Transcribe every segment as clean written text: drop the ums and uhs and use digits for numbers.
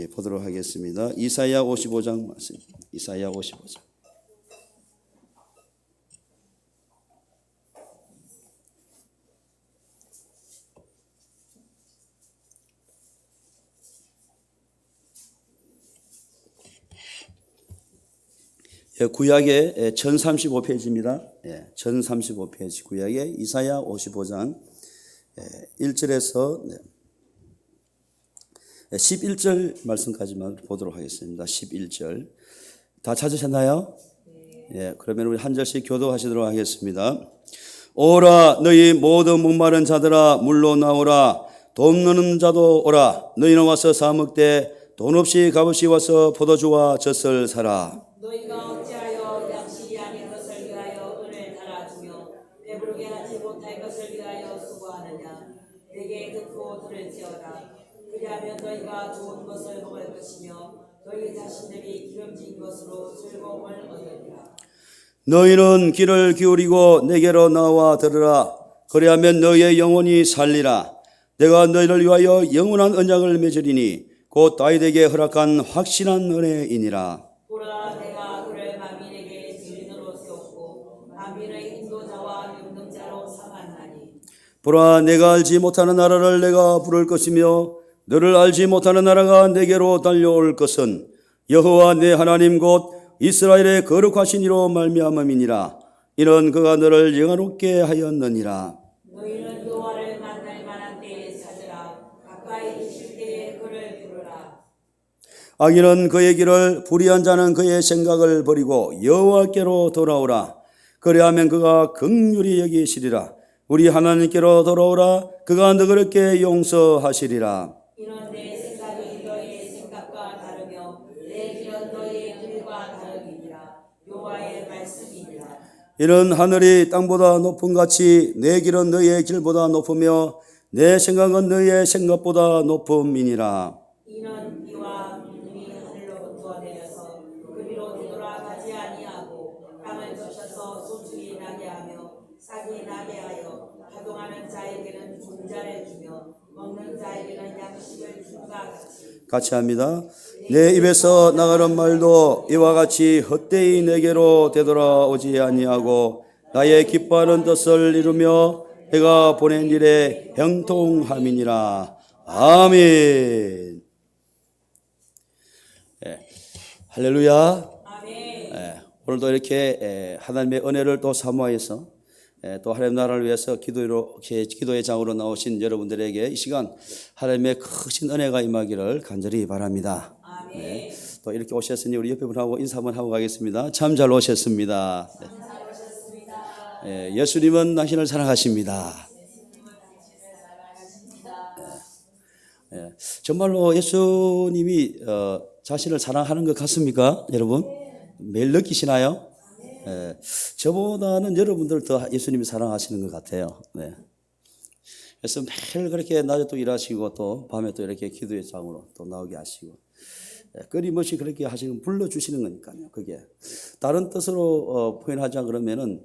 보도록 하겠습니다. 이사야 55장 말씀. 이사야 55장. 구약의 1035페이지입니다. 1035페이지 구약의 이사야 55장 1절에서 11절 말씀까지만 보도록 하겠습니다. 11절 다 찾으셨나요? 네. 그러면 우리 한 절씩 교도하시도록 하겠습니다. 오라 너희 모든 목마른 자들아 물로 나오라 돕는 자도 오라 너희는 와서 사 먹되 돈 없이 값없이 와서 포도주와 젖을 사라. 너희가 어찌하여 양식이 아닌 것을 위하여 은을 달아주며 배부르게 하지 못할 것을 위하여 수고하느냐. 내게 듣고 들을지어다. 그리하면 너희가 좋은 것을 먹을 것이며 너희 자신들이 기름진 것으로 즐거움을 얻으리라. 너희는 귀를 기울이고 내게로 나와 들으라. 그리하면 너희의 영혼이 살리라. 내가 너희를 위하여 영원한 언약을 맺으리니 곧 다윗에게 허락한 확실한 은혜이니라. 보라 내가 그를 만민에게 증인으로 세웠고 만민의 인도자와 명령자로 삼았나니. 보라 내가 알지 못하는 나라를 내가 부를 것이며 너를 알지 못하는 나라가 내게로 달려올 것은 여호와 내 하나님 곧 이스라엘의 거룩하신 이로 말미암음이니라. 이는 그가 너를 영화롭게 하였느니라. 너희는 여호와를 만날 만한 때에 찾으라. 가까이 계실 때에 그를 부르라. 악인은 그의 길을 불의한 자는 그의 생각을 버리고 여호와께로 돌아오라. 그리하면 그가 긍휼히 여기시리라. 우리 하나님께로 돌아오라. 그가 너그럽게 용서하시리라. 이는 내 생각이 너희의 생각과 다르며 내 길은 너희의 길과 다르니라. 여호와의 말씀이니라. 이는 하늘이 땅보다 높은 같이 내 길은 너희의 길보다 높으며 내 생각은 너희의 생각보다 높음이니라. 이는 비와 눈이 하늘로부터 내려서 그 위로 되돌아가지 아니하고 땅을 적셔서 소출이 나게 하며 싹이 나게 하여 파동하는 자에게는 종자를 주며 먹는 자에게는 양식을 준과 같이 합니다. 내 입에서 나가는 말도 이와 같이 헛되이 내게로 되돌아오지 아니하고 나의 기뻐하는 뜻을 이루며 내가 보낸 일에 형통함이니라. 아멘. 할렐루야. 아멘. 오늘도 이렇게 하나님의 은혜를 또 사모하여서 또 하나님 나라를 위해서 기도의 장으로 나오신 여러분들에게 이 시간 하나님의 크신 은혜가 임하기를 간절히 바랍니다. 아멘. 또 이렇게 오셨으니 우리 옆에 분하고 인사 한번 하고 가겠습니다. 참 잘 오셨습니다. 예수님은 당신을 사랑하십니다. 정말로 예수님이 자신을 사랑하는 것 같습니까? 여러분 매일 느끼시나요? 저보다는 여러분들 더 예수님이 사랑하시는 것 같아요. 그래서 매일 그렇게 낮에 또 일하시고 또 밤에 또 이렇게 기도의 장으로 또 나오게 하시고 끊임없이 그렇게 하시는 불러주시는 거니까요. 그게 다른 뜻으로 표현하자 그러면은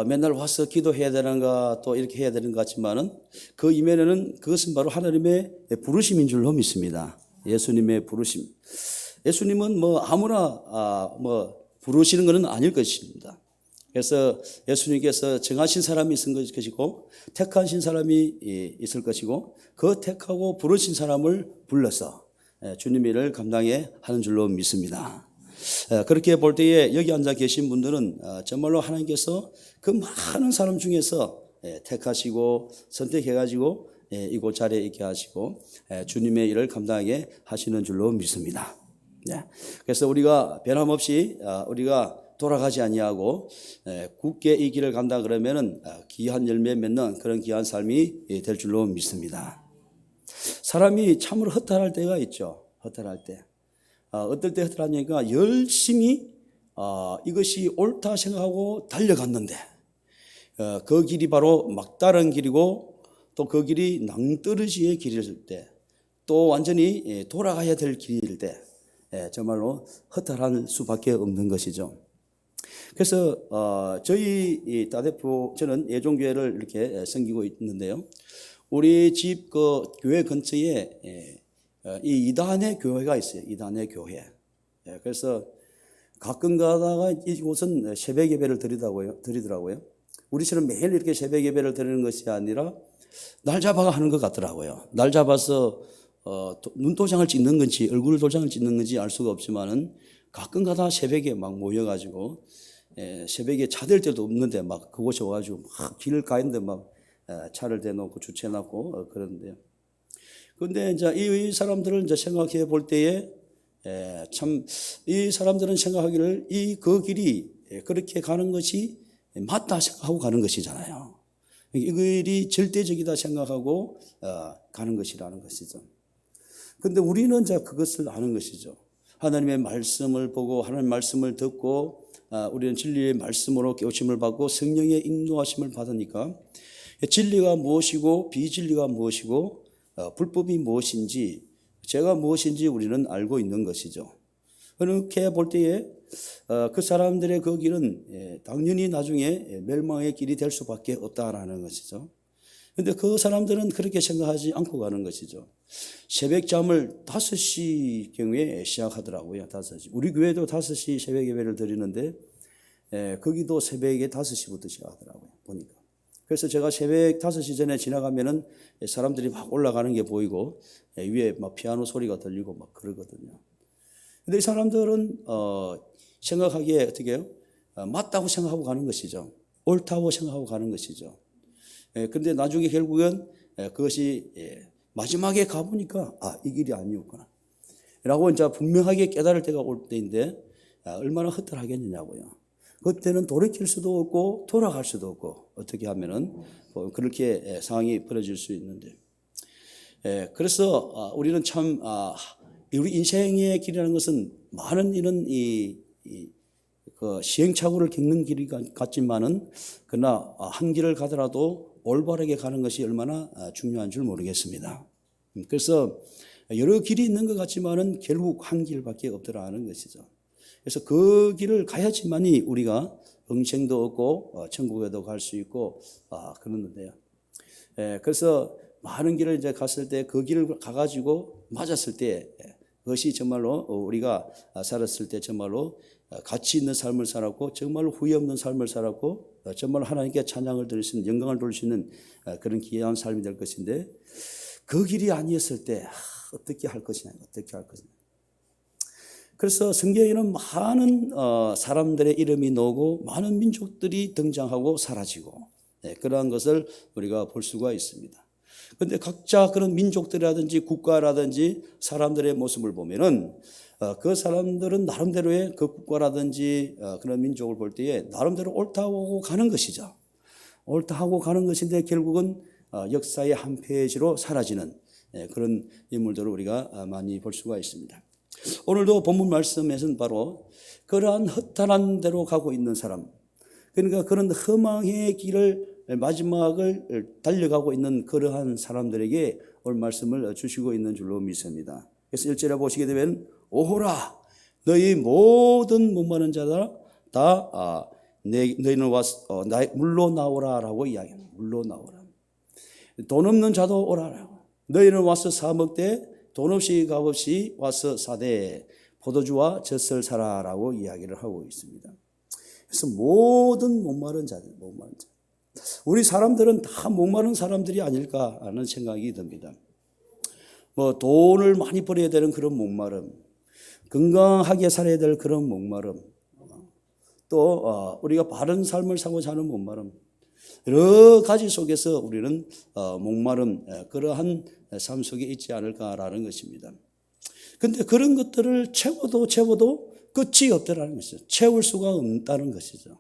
맨날 와서 기도해야 되는가 또 이렇게 해야 되는 것 같지만은 그 이면에는 그것은 바로 하나님의 부르심인 줄로 믿습니다. 예수님의 부르심. 예수님은 뭐 아무나 부르시는 것은 아닐 것입니다. 그래서 예수님께서 정하신 사람이 있을 것이고 택하신 사람이 있을 것이고 그 택하고 부르신 사람을 불러서 주님의 일을 감당해 하는 줄로 믿습니다. 그렇게 볼 때에 여기 앉아 계신 분들은 정말로 하나님께서 그 많은 사람 중에서 택하시고 선택해가지고 이곳 자리에 있게 하시고 주님의 일을 감당하게 하시는 줄로 믿습니다. 그래서 우리가 변함없이 우리가 돌아가지 아니하고 굳게 이 길을 간다 그러면은 귀한 열매 맺는 그런 귀한 삶이 될 줄로 믿습니다. 사람이 참으로 허탈할 때가 있죠. 허탈할 때. 어떨 때 허탈하니까 열심히 이것이 옳다 생각하고 달려갔는데 그 길이 바로 막다른 길이고 또 그 길이 낭떠러지의 길일 때 또 완전히 돌아가야 될 길일 때 정말로 허탈할 수밖에 없는 것이죠. 그래서 저희 따대표 저는 예종교회를 이렇게 섬기고 있는데요. 우리 집 그 교회 근처에 이 이단의 교회가 있어요. 이단의 교회. 그래서 가끔 가다가 이곳은 새벽 예배를 드리더라고요. 우리처럼 매일 이렇게 새벽 예배를 드리는 것이 아니라 날 잡아가 하는 것 같더라고요. 날 잡아서 눈도장을 찍는 건지 얼굴 도장을 찍는 건지 알 수가 없지만은 가끔 가다 새벽에 막 모여가지고 새벽에 차 댈 데도 없는데 막 그곳에 와가지고 막 길을 가는데 막 차를 대놓고 주차해놓고 그러는데요. 그런데 이제 이 사람들을 이제 생각해 볼 때에 참 이 사람들은 생각하기를 그 길이 그렇게 가는 것이 맞다 생각하고 가는 것이잖아요. 이 길이 절대적이다 생각하고 가는 것이라는 것이죠. 그런데 우리는 이제 그것을 아는 것이죠. 하나님의 말씀을 보고 하나님의 말씀을 듣고 우리는 진리의 말씀으로 깨우침을 받고 성령의 인도하심을 받으니까 진리가 무엇이고 비진리가 무엇이고 불법이 무엇인지 죄가 무엇인지 우리는 알고 있는 것이죠. 그렇게 볼 때에 그 사람들의 그 길은 당연히 나중에 멸망의 길이 될 수밖에 없다라는 것이죠. 그런데 그 사람들은 그렇게 생각하지 않고 가는 것이죠. 새벽 잠을 5시 경에 시작하더라고요. 5시. 우리 교회도 5시 새벽 예배를 드리는데 거기도 새벽에 5시부터 시작하더라고요. 보니까. 그래서 제가 새벽 5시 전에 지나가면은 사람들이 막 올라가는 게 보이고 위에 막 피아노 소리가 들리고 막 그러거든요. 근데 이 사람들은 생각하기에 어떻게 해요? 맞다고 생각하고 가는 것이죠. 옳다고 생각하고 가는 것이죠. 그런데 나중에 결국은 그것이 마지막에 가보니까 이 길이 아니었구나 라고 이제 분명하게 깨달을 때가 올 때인데 얼마나 허탈하겠느냐고요. 그때는 돌이킬 수도 없고 돌아갈 수도 없고 어떻게 하면은 그렇게 상황이 벌어질 수 있는데 그래서 우리는 참 우리 인생의 길이라는 것은 많은 이런 그 시행착오를 겪는 길이 같지만은 그러나 한 길을 가더라도 올바르게 가는 것이 얼마나 중요한 줄 모르겠습니다. 그래서 여러 길이 있는 것 같지만은 결국 한 길밖에 없더라는 것이죠. 그래서 그 길을 가야지만이 우리가 영생도 얻고 천국에도 갈 수 있고 그러는데요. 그래서 많은 길을 이제 갔을 때 그 길을 가가지고 맞았을 때 그것이 정말로 우리가 살았을 때 정말로 가치 있는 삶을 살았고 정말로 후회 없는 삶을 살았고 정말로 하나님께 찬양을 드릴 수 있는 영광을 돌릴 수 있는 그런 귀한 삶이 될 것인데 그 길이 아니었을 때 어떻게 할 것이냐 어떻게 할 것이냐. 그래서 성경에는 많은 사람들의 이름이 나오고 많은 민족들이 등장하고 사라지고 그러한 것을 우리가 볼 수가 있습니다. 그런데 각자 그런 민족들이라든지 국가라든지 사람들의 모습을 보면은 그 사람들은 나름대로의 그 국가라든지 그런 민족을 볼 때에 나름대로 옳다고 가는 것이죠. 옳다고 가는 것인데 결국은 역사의 한 페이지로 사라지는 그런 인물들을 우리가 많이 볼 수가 있습니다. 오늘도 본문 말씀에서는 바로 그러한 허탈한 대로 가고 있는 사람, 그러니까 그런 허망의 길을 마지막을 달려가고 있는 그러한 사람들에게 오늘 말씀을 주시고 있는 줄로 믿습니다. 그래서 1절에 보시게 되면 오호라 너희 모든 목마른 자들 다 너희는 와서 물로 나오라 라고 이야기합니다. 물로 나오라. 돈 없는 자도 오라라고. 너희는 와서 사 먹되 돈 없이 값 없이 와서 사되 포도주와 젖을 사라라고 이야기를 하고 있습니다. 그래서 모든 목마른 자들, 목마른 자. 우리 사람들은 다 목마른 사람들이 아닐까 하는 생각이 듭니다. 뭐 돈을 많이 벌어야 되는 그런 목마름, 건강하게 살아야 될 그런 목마름, 또 우리가 바른 삶을 살고자 하는 목마름, 여러 가지 속에서 우리는 목마름, 그러한 삶 속에 있지 않을까라는 것입니다. 그런데 그런 것들을 채워도 끝이 없다라는 것이죠. 채울 수가 없다는 것이죠.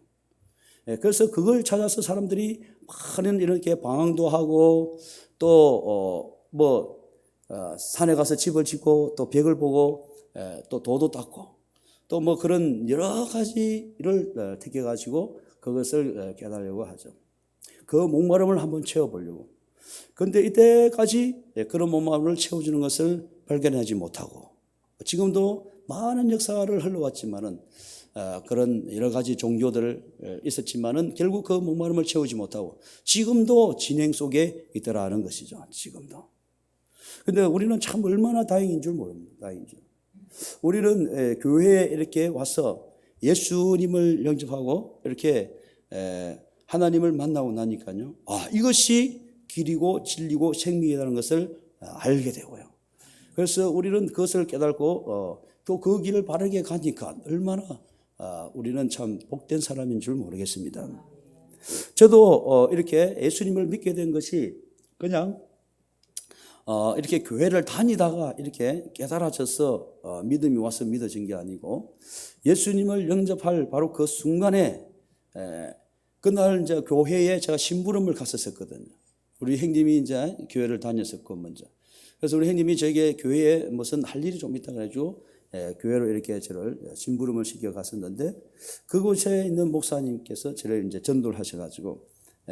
그래서 그걸 찾아서 사람들이 많은 이렇게 방황도 하고 또 산에 가서 집을 짓고 또 벽을 보고 또 도도 닦고 또 뭐 그런 여러 가지를 택해 가지고 그것을 깨달으려고 하죠. 그 목마름을 한번 채워보려고. 그런데 이때까지 그런 목마름을 채워주는 것을 발견하지 못하고 지금도 많은 역사를 흘러왔지만은 그런 여러 가지 종교들 있었지만은 결국 그 목마름을 채우지 못하고 지금도 진행 속에 있더라는 것이죠. 지금도. 근데 우리는 참 얼마나 다행인 줄 모릅니다. 다행인 줄. 우리는 교회에 이렇게 와서 예수님을 영접하고 이렇게 하나님을 만나고 나니까요. 아, 이것이 길이고 진리고 생명이라는 것을 알게 되고요. 그래서 우리는 그것을 깨닫고 또 그 길을 바르게 가니까 얼마나 우리는 참 복된 사람인 줄 모르겠습니다. 저도 이렇게 예수님을 믿게 된 것이 그냥 이렇게 교회를 다니다가 이렇게 깨달아져서 믿음이 와서 믿어진 게 아니고 예수님을 영접할 바로 그 순간에 그날 이제 교회에 제가 심부름을 갔었거든요. 우리 형님이 이제 교회를 다녔었고 먼저. 그래서 우리 형님이 저에게 교회에 무슨 할 일이 좀 있다 그래가지고 교회로 이렇게 저를 심부름을 시켜 갔었는데 그곳에 있는 목사님께서 저를 이제 전도를 하셔가지고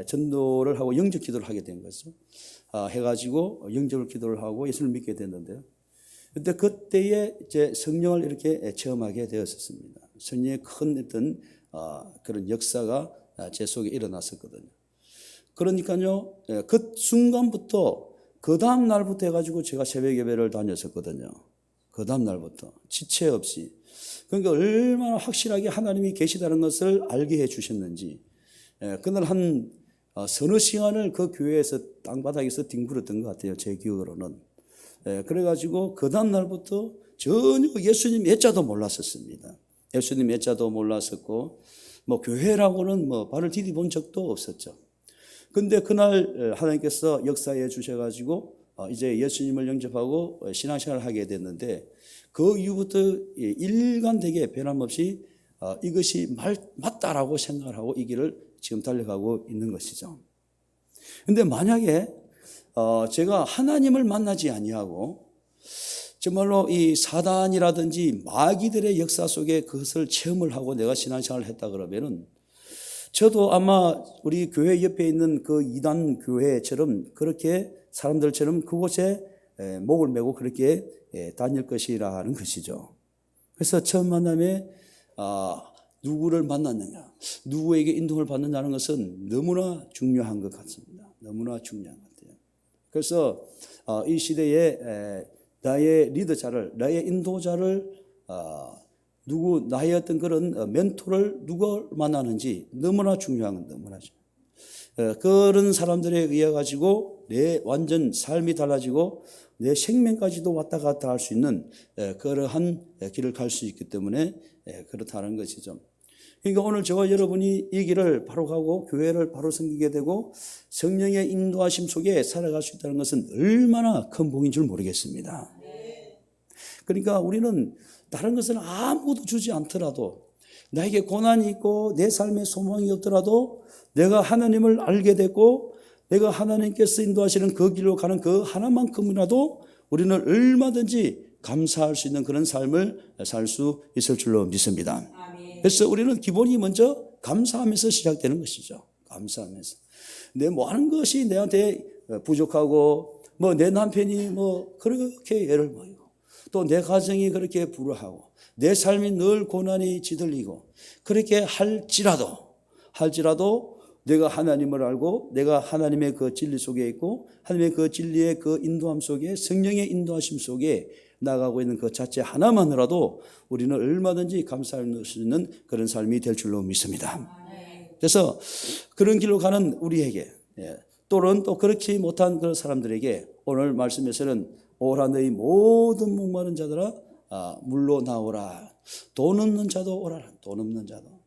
전도를 하고 영접 기도를 하게 된 거죠. 해가지고 영접을 기도를 하고 예수를 믿게 됐는데요. 근데 그때에 이제 성령을 이렇게 체험하게 되었었습니다. 성령의 큰 어떤 그런 역사가 제 속에 일어났었거든요. 그러니까요, 그 순간부터 그 다음 날부터 해가지고 제가 새벽 예배를 다녔었거든요. 그 다음 날부터 지체 없이. 그러니까 얼마나 확실하게 하나님이 계시다는 것을 알게 해 주셨는지. 그날 한 서너 시간을 그 교회에서 땅바닥에서 뒹굴었던 것 같아요. 제 기억으로는. 그래가지고 그 다음 날부터 전혀 예수님 예자도 몰랐었습니다. 예수님 예자도 몰랐었고 뭐 교회라고는 뭐 발을 디뎌본 적도 없었죠. 근데 그날 하나님께서 역사해 주셔가지고 이제 예수님을 영접하고 신앙생활을 하게 됐는데 그 이후부터 일관되게 변함없이 이것이 맞다라고 생각을 하고 이 길을 지금 달려가고 있는 것이죠. 근데 만약에 제가 하나님을 만나지 아니하고 정말로 이 사단이라든지 마귀들의 역사 속에 그것을 체험을 하고 내가 신앙생활을 했다 그러면은 저도 아마 우리 교회 옆에 있는 그 이단 교회처럼 그렇게 사람들처럼 그곳에 목을 메고 그렇게 다닐 것이라는 것이죠. 그래서 처음 만남에 누구를 만났느냐, 누구에게 인도를 받느냐는 것은 너무나 중요한 것 같습니다. 너무나 중요한 것 같아요. 그래서 이 시대에 나의 리더자를, 나의 인도자를 나의 어떤 그런 멘토를 누가 만나는지 너무나 중요한 건 너무나죠. 그런 사람들에 의해 가지고 내 완전 삶이 달라지고 내 생명까지도 왔다 갔다 할 수 있는 그러한 길을 갈 수 있기 때문에 그렇다는 것이죠. 그러니까 오늘 저와 여러분이 이 길을 바로 가고 교회를 바로 섬기게 되고 성령의 인도하심 속에 살아갈 수 있다는 것은 얼마나 큰 복인 줄 모르겠습니다. 그러니까 우리는 다른 것은 아무것도 주지 않더라도 나에게 고난이 있고 내 삶에 소망이 없더라도 내가 하나님을 알게 됐고 내가 하나님께서 인도하시는 그 길로 가는 그 하나만큼이라도 우리는 얼마든지 감사할 수 있는 그런 삶을 살 수 있을 줄로 믿습니다. 그래서 우리는 기본이 먼저 감사하면서 시작되는 것이죠. 감사하면서. 내 모든 것이 내한테 부족하고 뭐 내 남편이 뭐 그렇게 애를 먹이고 또 내 가정이 그렇게 불화하고 내 삶이 늘 고난이 짙어지고 그렇게 할지라도 내가 하나님을 알고 내가 하나님의 그 진리 속에 있고 하나님의 그 진리의 그 인도함 속에 성령의 인도하심 속에 나가고 있는 그 자체 하나만으로도 우리는 얼마든지 감사할 수 있는 그런 삶이 될 줄로 믿습니다. 그래서 그런 길로 가는 우리에게 또는 또 그렇지 못한 그런 사람들에게 오늘 말씀에서는 오라 너희 모든 목마른 자들아 물로 나오라. 돈 없는 자도 오라. 돈 없는 자도.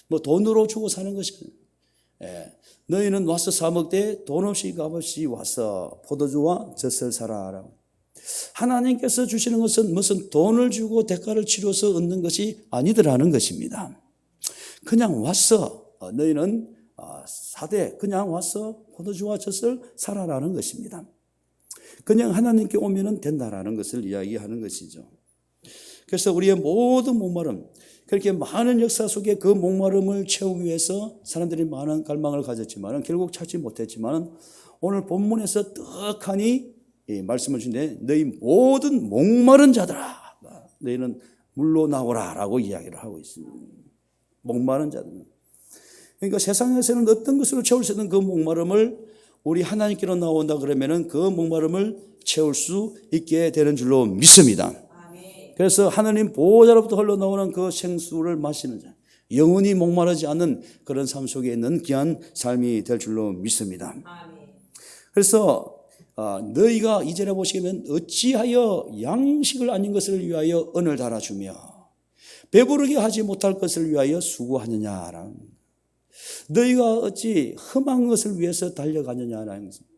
뭐 돈으로 주고 사는 것이 너희는 와서 사 먹되 돈 없이 값없이 와서 포도주와 젖을 사라. 하나님께서 주시는 것은 무슨 돈을 주고 대가를 치러서 얻는 것이 아니더라는 것입니다. 그냥 와서 너희는 사되 그냥 와서 포도주와 젖을 사라라는 것입니다. 그냥 하나님께 오면은 된다라는 것을 이야기하는 것이죠. 그래서 우리의 모든 목마름, 그렇게 많은 역사 속에 그 목마름을 채우기 위해서 사람들이 많은 갈망을 가졌지만 결국 찾지 못했지만 오늘 본문에서 떡하니 말씀을 주는데 너희 모든 목마른 자들아 너희는 물로 나오라 라고 이야기를 하고 있습니다. 목마른 자들. 그러니까 세상에서는 어떤 것으로 채울 수 있는 그 목마름을 우리 하나님께로 나온다 그러면은 그 목마름을 채울 수 있게 되는 줄로 믿습니다. 그래서 하나님 보호자로부터 흘러나오는 그 생수를 마시는 자, 영원히 목마르지 않는 그런 삶 속에 있는 귀한 삶이 될 줄로 믿습니다. 그래서 너희가 이전에 보시면 어찌하여 양식을 아닌 것을 위하여 은을 달아주며 배부르게 하지 못할 것을 위하여 수고하느냐라는, 너희가 어찌 험한 것을 위해서 달려가느냐라는 것입니다.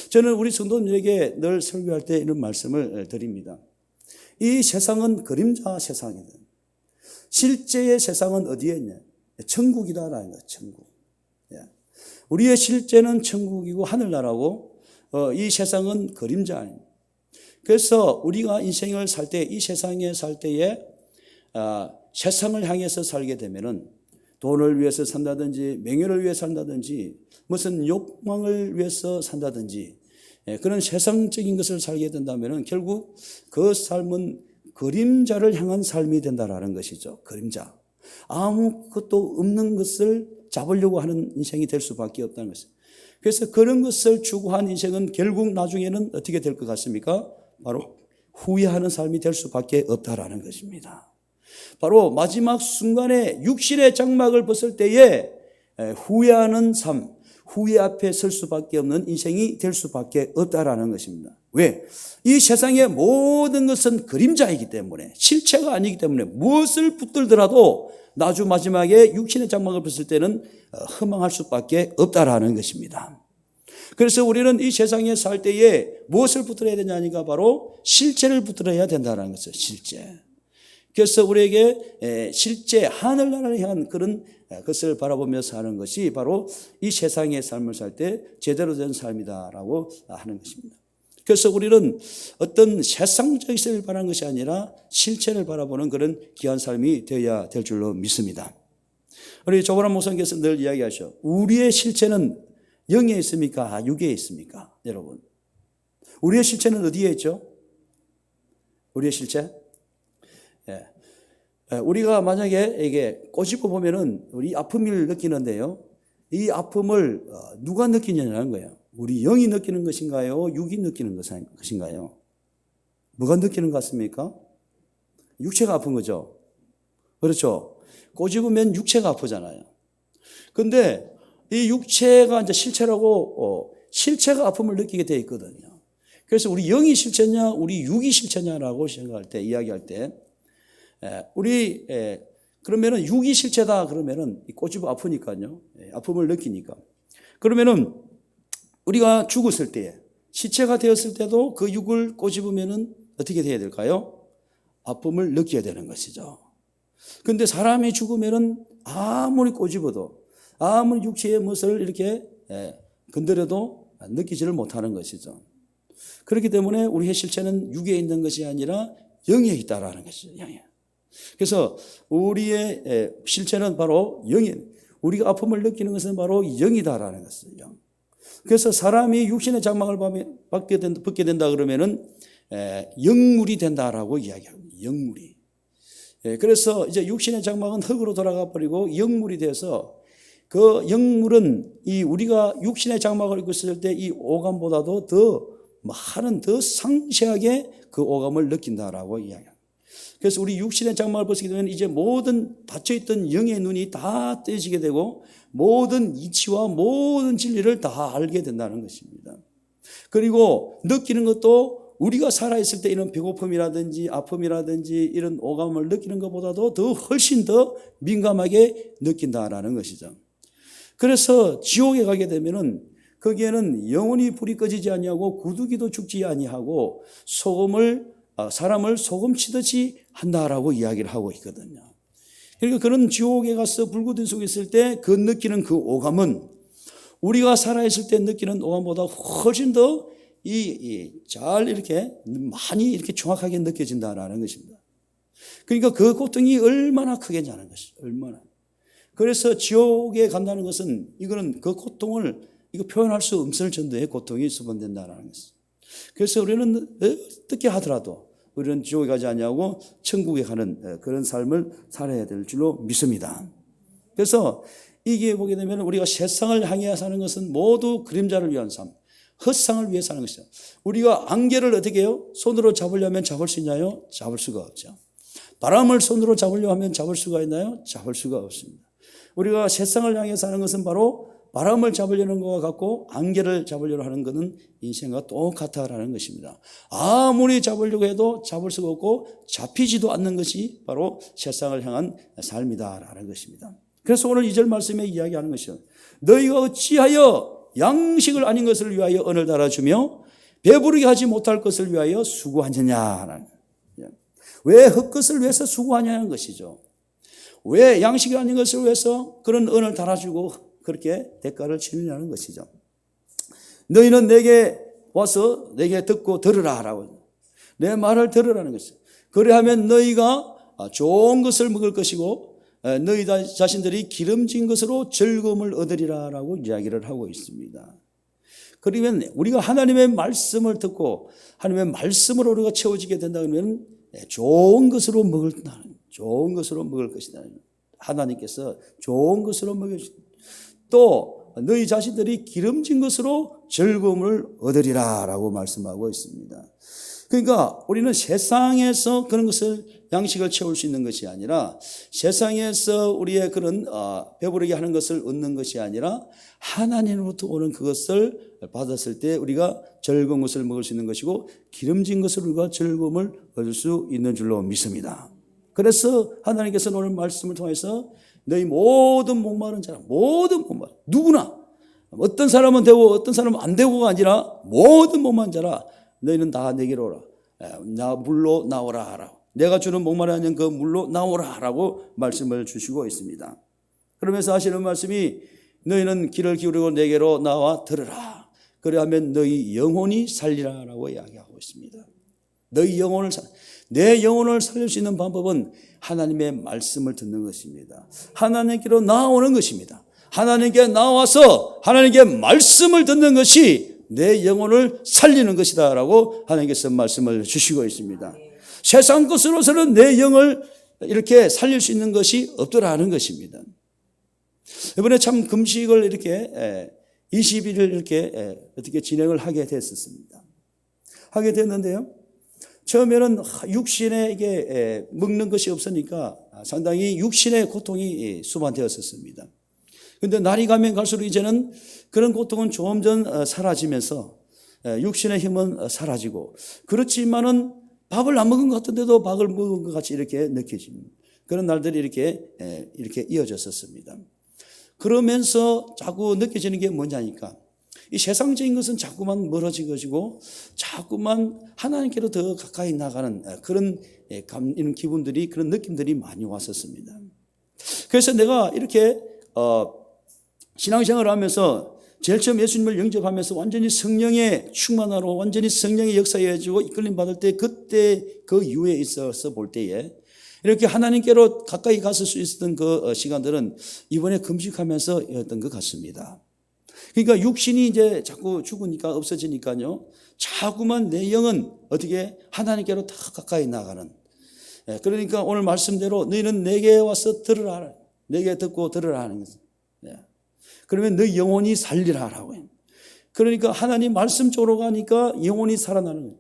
저는 우리 성도님에게 늘 설교할 때 이런 말씀을 드립니다. 이 세상은 그림자 세상이다. 실제의 세상은 어디에 있냐? 천국이다라는 거예요. 천국. 우리의 실제는 천국이고 하늘나라고, 이 세상은 그림자 아닙니다. 그래서 우리가 인생을 살 때, 이 세상에 살 때에 세상을 향해서 살게 되면은 돈을 위해서 산다든지 명예를 위해서 산다든지 무슨 욕망을 위해서 산다든지 그런 세상적인 것을 살게 된다면은 결국 그 삶은 그림자를 향한 삶이 된다라는 것이죠. 그림자. 아무것도 없는 것을 잡으려고 하는 인생이 될 수밖에 없다는 것이죠. 그래서 그런 것을 추구한 인생은 결국 나중에는 어떻게 될 것 같습니까? 바로 후회하는 삶이 될 수밖에 없다라는 것입니다. 바로 마지막 순간에 육신의 장막을 벗을 때에 후회하는 삶, 후회 앞에 설 수밖에 없는 인생이 될 수밖에 없다라는 것입니다. 왜? 이 세상의 모든 것은 그림자이기 때문에, 실체가 아니기 때문에 무엇을 붙들더라도 나주 마지막에 육신의 장막을 벗을 때는 허망할 수밖에 없다라는 것입니다. 그래서 우리는 이 세상에 살 때에 무엇을 붙들어야 되냐니까 바로 실체를 붙들어야 된다는 것이죠. 실체. 그래서 우리에게 실제 하늘나라를 향한 그런 것을 바라보며 사는 것이 바로 이 세상의 삶을 살 때 제대로 된 삶이다라고 하는 것입니다. 그래서 우리는 어떤 세상적인 것을 바라는 것이 아니라 실체를 바라보는 그런 귀한 삶이 되어야 될 줄로 믿습니다. 우리 조보람 목사님께서 늘 이야기하셔. 우리의 실체는 영에 있습니까? 육에 있습니까? 여러분. 우리의 실체는 어디에 있죠? 우리의 실체? 우리가 만약에 이게 꼬집어 보면은 우리 아픔을 느끼는데요. 이 아픔을 누가 느끼느냐는 거예요. 우리 영이 느끼는 것인가요? 육이 느끼는 것인가요? 뭐가 느끼는 것 같습니까? 육체가 아픈 거죠. 그렇죠. 꼬집으면 육체가 아프잖아요. 근데 이 육체가 이제 실체라고, 실체가 아픔을 느끼게 되어 있거든요. 그래서 우리 영이 실체냐, 우리 육이 실체냐라고 생각할 때, 이야기할 때, 그러면은 육이 실체다 그러면은 꼬집어 아프니까요. 아픔을 느끼니까. 그러면은 우리가 죽었을 때에, 시체가 되었을 때도 그 육을 꼬집으면은 어떻게 돼야 될까요? 아픔을 느껴야 되는 것이죠. 근데 사람이 죽으면은 아무리 꼬집어도, 아무리 육체의 것을 이렇게 건드려도 느끼지를 못하는 것이죠. 그렇기 때문에 우리의 실체는 육에 있는 것이 아니라 영에 있다라는 것이죠. 영에. 그래서 우리의 실체는 바로 영이, 우리가 아픔을 느끼는 것은 바로 영이다라는 것이죠. 영. 그래서 사람이 육신의 장막을 벗게 된다 그러면은 영물이 된다라고 이야기합니다. 영물이. 그래서 이제 육신의 장막은 흙으로 돌아가 버리고 영물이 돼서 그 영물은 이 우리가 육신의 장막을 입고 있을 때 이 오감보다도 더 많은 더 상세하게 그 오감을 느낀다라고 이야기합니다. 그래서 우리 육신의 장막을 벗게 되면 이제 모든 닫혀있던 영의 눈이 다 떼지게 되고 모든 이치와 모든 진리를 다 알게 된다는 것입니다. 그리고 느끼는 것도 우리가 살아있을 때 이런 배고픔이라든지 아픔이라든지 이런 오감을 느끼는 것보다도 더 훨씬 더 민감하게 느낀다라는 것이죠. 그래서 지옥에 가게 되면은 거기에는 영원히 불이 꺼지지 아니하고 구두기도 죽지 아니하고 사람을 소금 치듯이 한다라고 이야기를 하고 있거든요. 그러니까 그런 지옥에 가서 불구덩이 속에 있을 때 그 느끼는 그 오감은 우리가 살아있을 때 느끼는 오감보다 훨씬 더 잘 이렇게 많이 이렇게 정확하게 느껴진다라는 것입니다. 그러니까 그 고통이 얼마나 크겠냐는 것이죠. 얼마나. 그래서 지옥에 간다는 것은 이거는 그 고통을 표현할 수 없을 정도의 고통이 수반된다는 것이죠. 그래서 우리는 어떻게 하더라도 우리는 지옥에 가지 않냐고 천국에 가는 그런 삶을 살아야 될 줄로 믿습니다. 그래서 이게 보게 되면 우리가 세상을 향해 사는 것은 모두 그림자를 위한 삶, 헛상을 위해 사는 것이죠. 우리가 안개를 어떻게 해요? 손으로 잡으려면 잡을 수 있나요? 잡을 수가 없죠. 바람을 손으로 잡으려 하면 잡을 수가 있나요? 잡을 수가 없습니다. 우리가 세상을 향해 사는 것은 바로 바람을 잡으려는 것과 같고 안개를 잡으려고 하는 것은 인생과 똑같다라는 것입니다. 아무리 잡으려고 해도 잡을 수가 없고 잡히지도 않는 것이 바로 세상을 향한 삶이다라는 것입니다. 그래서 오늘 2절 말씀에 이야기하는 것이요. 너희가 어찌하여 양식을 아닌 것을 위하여 언을 달아주며 배부르게 하지 못할 것을 위하여 수고하느냐. 왜 헛것을 위해서 수고하냐는 것이죠. 왜 양식이 아닌 것을 위해서 그런 언을 달아주고 그렇게 대가를 치느냐는 것이죠. 너희는 내게 와서 내게 듣고 들으라 라고. 내 말을 들으라는 것이죠. 그래야면 너희가 좋은 것을 먹을 것이고 너희 자신들이 기름진 것으로 즐거움을 얻으리라 라고 이야기를 하고 있습니다. 그러면 우리가 하나님의 말씀을 듣고 하나님의 말씀으로 우리가 채워지게 된다 그러면 좋은 것으로 먹을 것이다. 하나님께서 좋은 것으로 먹여주십니다. 또 너희 자신들이 기름진 것으로 즐거움을 얻으리라 라고 말씀하고 있습니다. 그러니까 우리는 세상에서 그런 것을 양식을 채울 수 있는 것이 아니라 세상에서 우리의 그런 배부르게 하는 것을 얻는 것이 아니라 하나님으로부터 오는 그것을 받았을 때 우리가 즐거운 것을 먹을 수 있는 것이고 기름진 것을 우리가 즐거움을 얻을 수 있는 줄로 믿습니다. 그래서 하나님께서는 오늘 말씀을 통해서 너희 모든 목마른 자라, 누구나 어떤 사람은 되고 어떤 사람은 안 되고가 아니라 모든 목마른 자라 너희는 다 내게로 오라. 나 물로 나오라 하라. 내가 주는 목마른 그 물로 나오라 라고 말씀을 주시고 있습니다. 그러면서 하시는 말씀이 너희는 귀를 기울이고 내게로 나와 들으라. 그래야면 너희 영혼이 살리라 라고 이야기하고 있습니다. 내 영혼을 살릴 수 있는 방법은 하나님의 말씀을 듣는 것입니다. 하나님께로 나오는 것입니다. 하나님께 나와서 하나님께 말씀을 듣는 것이 내 영혼을 살리는 것이다 라고 하나님께서 말씀을 주시고 있습니다. 세상 것으로서는 내 영을 이렇게 살릴 수 있는 것이 없더라는 것입니다. 이번에 참 금식을 이렇게 20일을 이렇게 어떻게 진행을 하게 됐었습니다. 하게 됐는데요. 처음에는 육신에 이게 먹는 것이 없으니까 상당히 육신의 고통이 수반되었었습니다. 그런데 날이 가면 갈수록 이제는 그런 고통은 점점 사라지면서 육신의 힘은 사라지고 그렇지만은 밥을 안 먹은 것 같은데도 밥을 먹은 것 같이 이렇게 느껴집니다. 그런 날들이 이렇게 이어졌었습니다. 그러면서 자꾸 느껴지는 게 뭐냐니까 이 세상적인 것은 자꾸만 멀어지고 자꾸만 하나님께로 더 가까이 나가는 그런 이런 기분들이 그런 느낌들이 많이 왔었습니다. 그래서 내가 이렇게 신앙생활을 하면서 제일 처음 예수님을 영접하면서 완전히 성령의 충만하로 완전히 성령의 역사에 해주고 이끌림 받을 때 그때 그 이후에 있어서 볼 때에 이렇게 하나님께로 가까이 갔을 수 있었던 그 시간들은 이번에 금식하면서였던 것 같습니다. 그러니까 육신이 이제 자꾸 죽으니까 없어지니까요. 자꾸만 내 영은 어떻게 하나님께로 더 가까이 나가는. 그러니까 오늘 말씀대로 너희는 내게 와서 들으라. 내게 듣고 들으라 하는 거죠. 그러면 너희 영혼이 살리라라고 해요. 그러니까 하나님 말씀 쪽으로 가니까 영혼이 살아나는 거예요.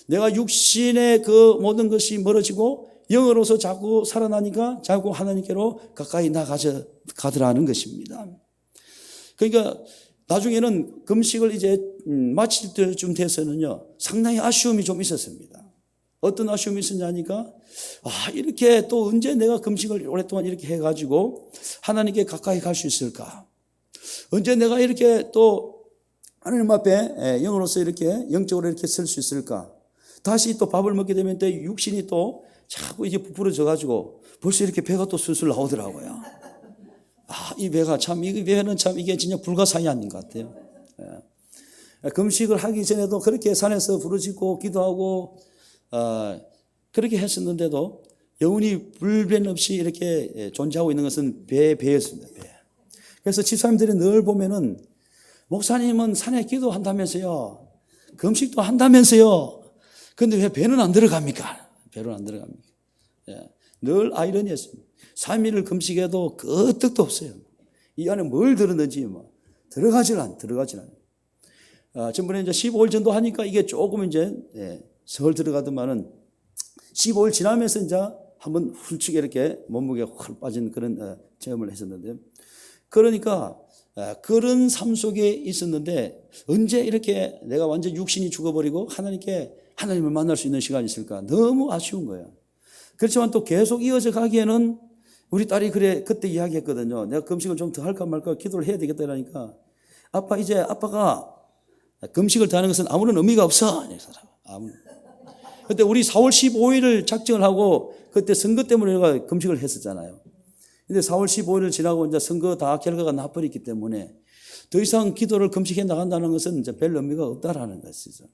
내가 육신의 그 모든 것이 멀어지고 영으로서 자꾸 살아나니까 자꾸 하나님께로 가까이 나가더라는 것입니다. 그러니까 나중에는 금식을 이제 마칠 때쯤 돼서는요, 상당히 아쉬움이 좀 있었습니다. 어떤 아쉬움이 있었냐니까, 이렇게 또 언제 내가 금식을 오랫동안 이렇게 해가지고 하나님께 가까이 갈 수 있을까? 언제 내가 이렇게 또 하나님 앞에 영으로서 이렇게 영적으로 이렇게 설 수 있을까? 다시 또 밥을 먹게 되면 또 육신이 또 자꾸 이제 부풀어져가지고 벌써 이렇게 배가 또 술술 나오더라고요. 이 배가 참, 이 배는 참 이게 진짜 불가사의한 것 같아요. 금식을 하기 전에도 그렇게 산에서 부르짖고 기도하고, 그렇게 했었는데도 영혼이 불변 없이 이렇게 존재하고 있는 것은 배였습니다. 배. 그래서 집사님들이 늘 보면은 목사님은 산에 기도한다면서요. 금식도 한다면서요. 근데 왜 배는 안 들어갑니까? 배는 안 들어갑니까? 늘 아이러니했습니다. 3일을 금식해도 그 뜻도 없어요. 이 안에 뭘 들었는지 들어가질 않아요. 전번에 이제 15일 전도 하니까 이게 조금 이제 서울 들어가더만은 15일 지나면서 이제 한번 훌쩍 이렇게 몸무게가 확 빠진 그런 체험을 했었는데, 그러니까 그런 삶 속에 있었는데 언제 이렇게 내가 완전 육신이 죽어버리고 하나님을 만날 수 있는 시간이 있을까? 너무 아쉬운 거예요. 그렇지만 또 계속 이어져 가기에는 우리 딸이 그때 이야기했거든요. 내가 금식을 좀 더 할까 말까 기도를 해야 되겠다 그러니까, 아빠 이제 아빠가 금식을 더 하는 것은 아무런 의미가 없어. 그때 우리 4월 15일을 작정을 하고 그때 선거 때문에 우리가 금식을 했었잖아요. 근데 4월 15일을 지나고 이제 선거 다 결과가 나버렸기 때문에 더 이상 기도를 금식해 나간다는 것은 이제 별 의미가 없다라는 것이죠.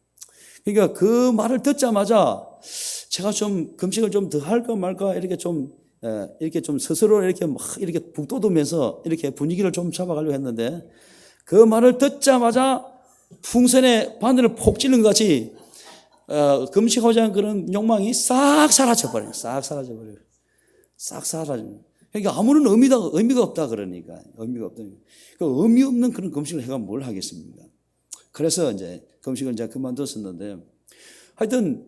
그러니까 그 말을 듣자마자 제가 좀 금식을 좀 더 할까 말까 이렇게 좀 스스로 이렇게 막 이렇게 북돋으면서 이렇게 분위기를 좀 잡아가려고 했는데, 그 말을 듣자마자 풍선에 바늘을 폭 찌른 것 같이 금식하고자 하는 그런 욕망이 싹 사라져버려요. 그러니까 아무런 의미가 없다 그러니까. 의미가 없다. 그 의미 없는 그런 금식을 해가 뭘 하겠습니까? 그래서 이제 금식을 이제 그만뒀었는데, 하여튼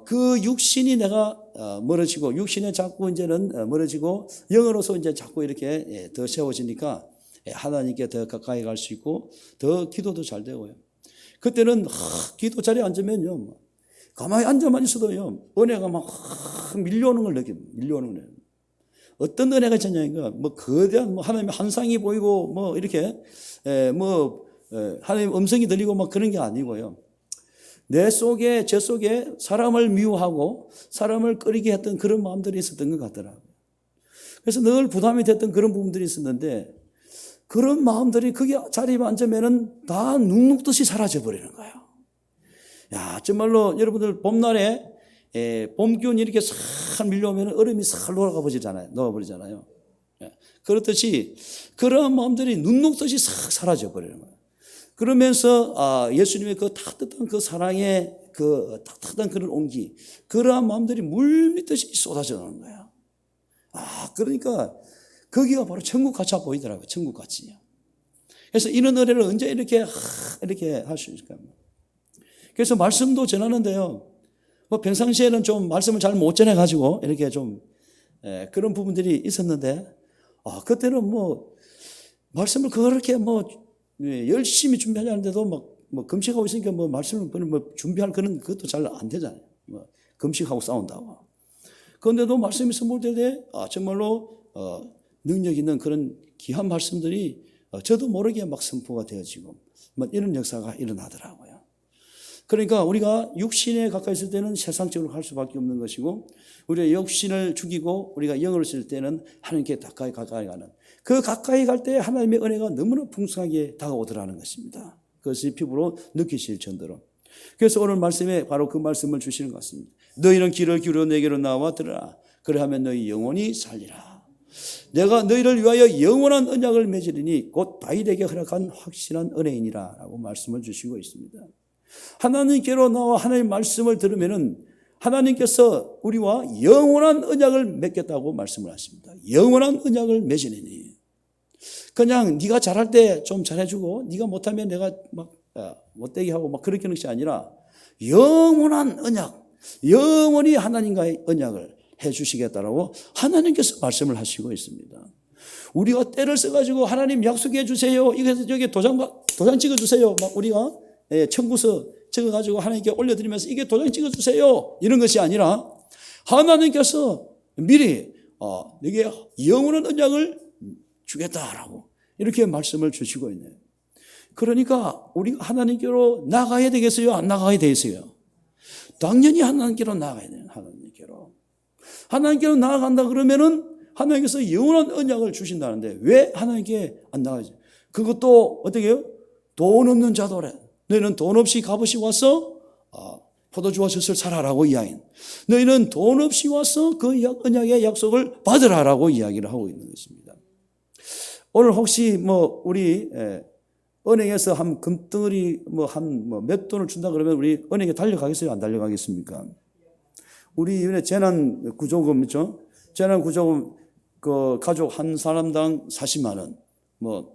그 육신이 내가 멀어지고, 육신에 자꾸 이제는 멀어지고 영으로서 이제 자꾸 이렇게 더 세워지니까 하나님께 더 가까이 갈 수 있고 더 기도도 잘 되고요. 그때는 기도 자리에 앉으면요, 가만히 앉아만 있어도요, 은혜가 막 밀려오는 걸 느낍니다. 밀려오는 거예요. 어떤 은혜가 있었냐니까, 거대한 하나님의 환상이 보이고 이렇게 하나님 음성이 들리고 그런 게 아니고요. 제 속에 사람을 미워하고 사람을 꺼리게 했던 그런 마음들이 있었던 것 같더라고요. 그래서 늘 부담이 됐던 그런 부분들이 있었는데, 그런 마음들이 거기 자리에 앉으면은 다 눅눅듯이 사라져 버리는 거예요. 야, 정말로 여러분들 봄날에 봄 기운이 이렇게 싹 밀려오면 얼음이 싹 녹아버리잖아요. 그렇듯이 그런 마음들이 눅눅듯이 싹 사라져 버리는 거예요. 그러면서 예수님의 그 따뜻한 그 사랑의 그 따뜻한 그런 온기, 그러한 마음들이 물밀듯이 쏟아져 나오는 거예요. 그러니까 거기가 바로 천국같이 보이더라고요. 천국같이요. 그래서 이런 은혜를 언제 이렇게 할 수 있을까요? 그래서 말씀도 전하는데요, 평상시에는 좀 말씀을 잘 못 전해가지고 이렇게 좀 그런 부분들이 있었는데, 그때는 말씀을 그렇게 열심히 준비하려는데도 금식하고 있으니까 말씀을 준비할 그것도 잘 안 되잖아요. 금식하고 싸운다고. 그런데도 말씀이 선포될 때 정말로 능력 있는 그런 귀한 말씀들이 저도 모르게 막 선포가 되어지고 이런 역사가 일어나더라고요. 그러니까 우리가 육신에 가까이 있을 때는 세상적으로 갈 수밖에 없는 것이고, 우리가 육신을 죽이고 우리가 영으로 있을 때는 하나님께 가까이 가는, 그 가까이 갈 때 하나님의 은혜가 너무나 풍성하게 다가오더라는 것입니다. 그것이 피부로 느끼실 정도로. 그래서 오늘 말씀에 바로 그 말씀을 주시는 것 같습니다. 너희는 귀를 기울여 내게로 나와 들으라. 그래하면 너희 영혼이 살리라. 내가 너희를 위하여 영원한 언약을 맺으리니 곧 다윗에게 허락한 확실한 은혜이니라 라고 말씀을 주시고 있습니다. 하나님께로 나와 하나님의 말씀을 들으면은 하나님께서 우리와 영원한 언약을 맺겠다고 말씀을 하십니다. 영원한 언약을 맺으리니. 그냥 네가 잘할 때 좀 잘해주고 네가 못하면 내가 못되게 하고 그렇게 하는 것이 아니라 영원한 언약, 영원히 하나님과의 언약을 해주시겠다라고 하나님께서 말씀을 하시고 있습니다. 우리가 때를 써가지고 하나님 약속해 주세요, 이것서 저기 도장 찍어주세요, 우리가 청구서 적어가지고 하나님께 올려드리면서 이게 도장 찍어주세요 이런 것이 아니라, 하나님께서 미리 내게 영원한 언약을 주겠다라고 이렇게 말씀을 주시고 있네요. 그러니까 우리가 하나님께로 나가야 되겠어요? 안 나가야 되겠어요? 당연히 하나님께로 나가야 돼요. 하나님께로 나아간다 그러면은 하나님께서 영원한 언약을 주신다는데 왜 하나님께 안 나가죠? 그것도 어떻게 해요? 돈 없는 자도래. 너희는 돈 없이 값없이 와서 포도주와 젖을 사라라고 이야기해요. 너희는 돈 없이 와서 그 언약의 약속을 받으라라고 이야기를 하고 있는 것입니다. 오늘 혹시 우리 은행에서 한 금덩어리 몇 돈을 준다 그러면 우리 은행에 달려가겠어요? 안 달려가겠습니까? 우리 재난구조금 있죠? 재난구조금 그 가족 한 사람당 40만 원. 뭐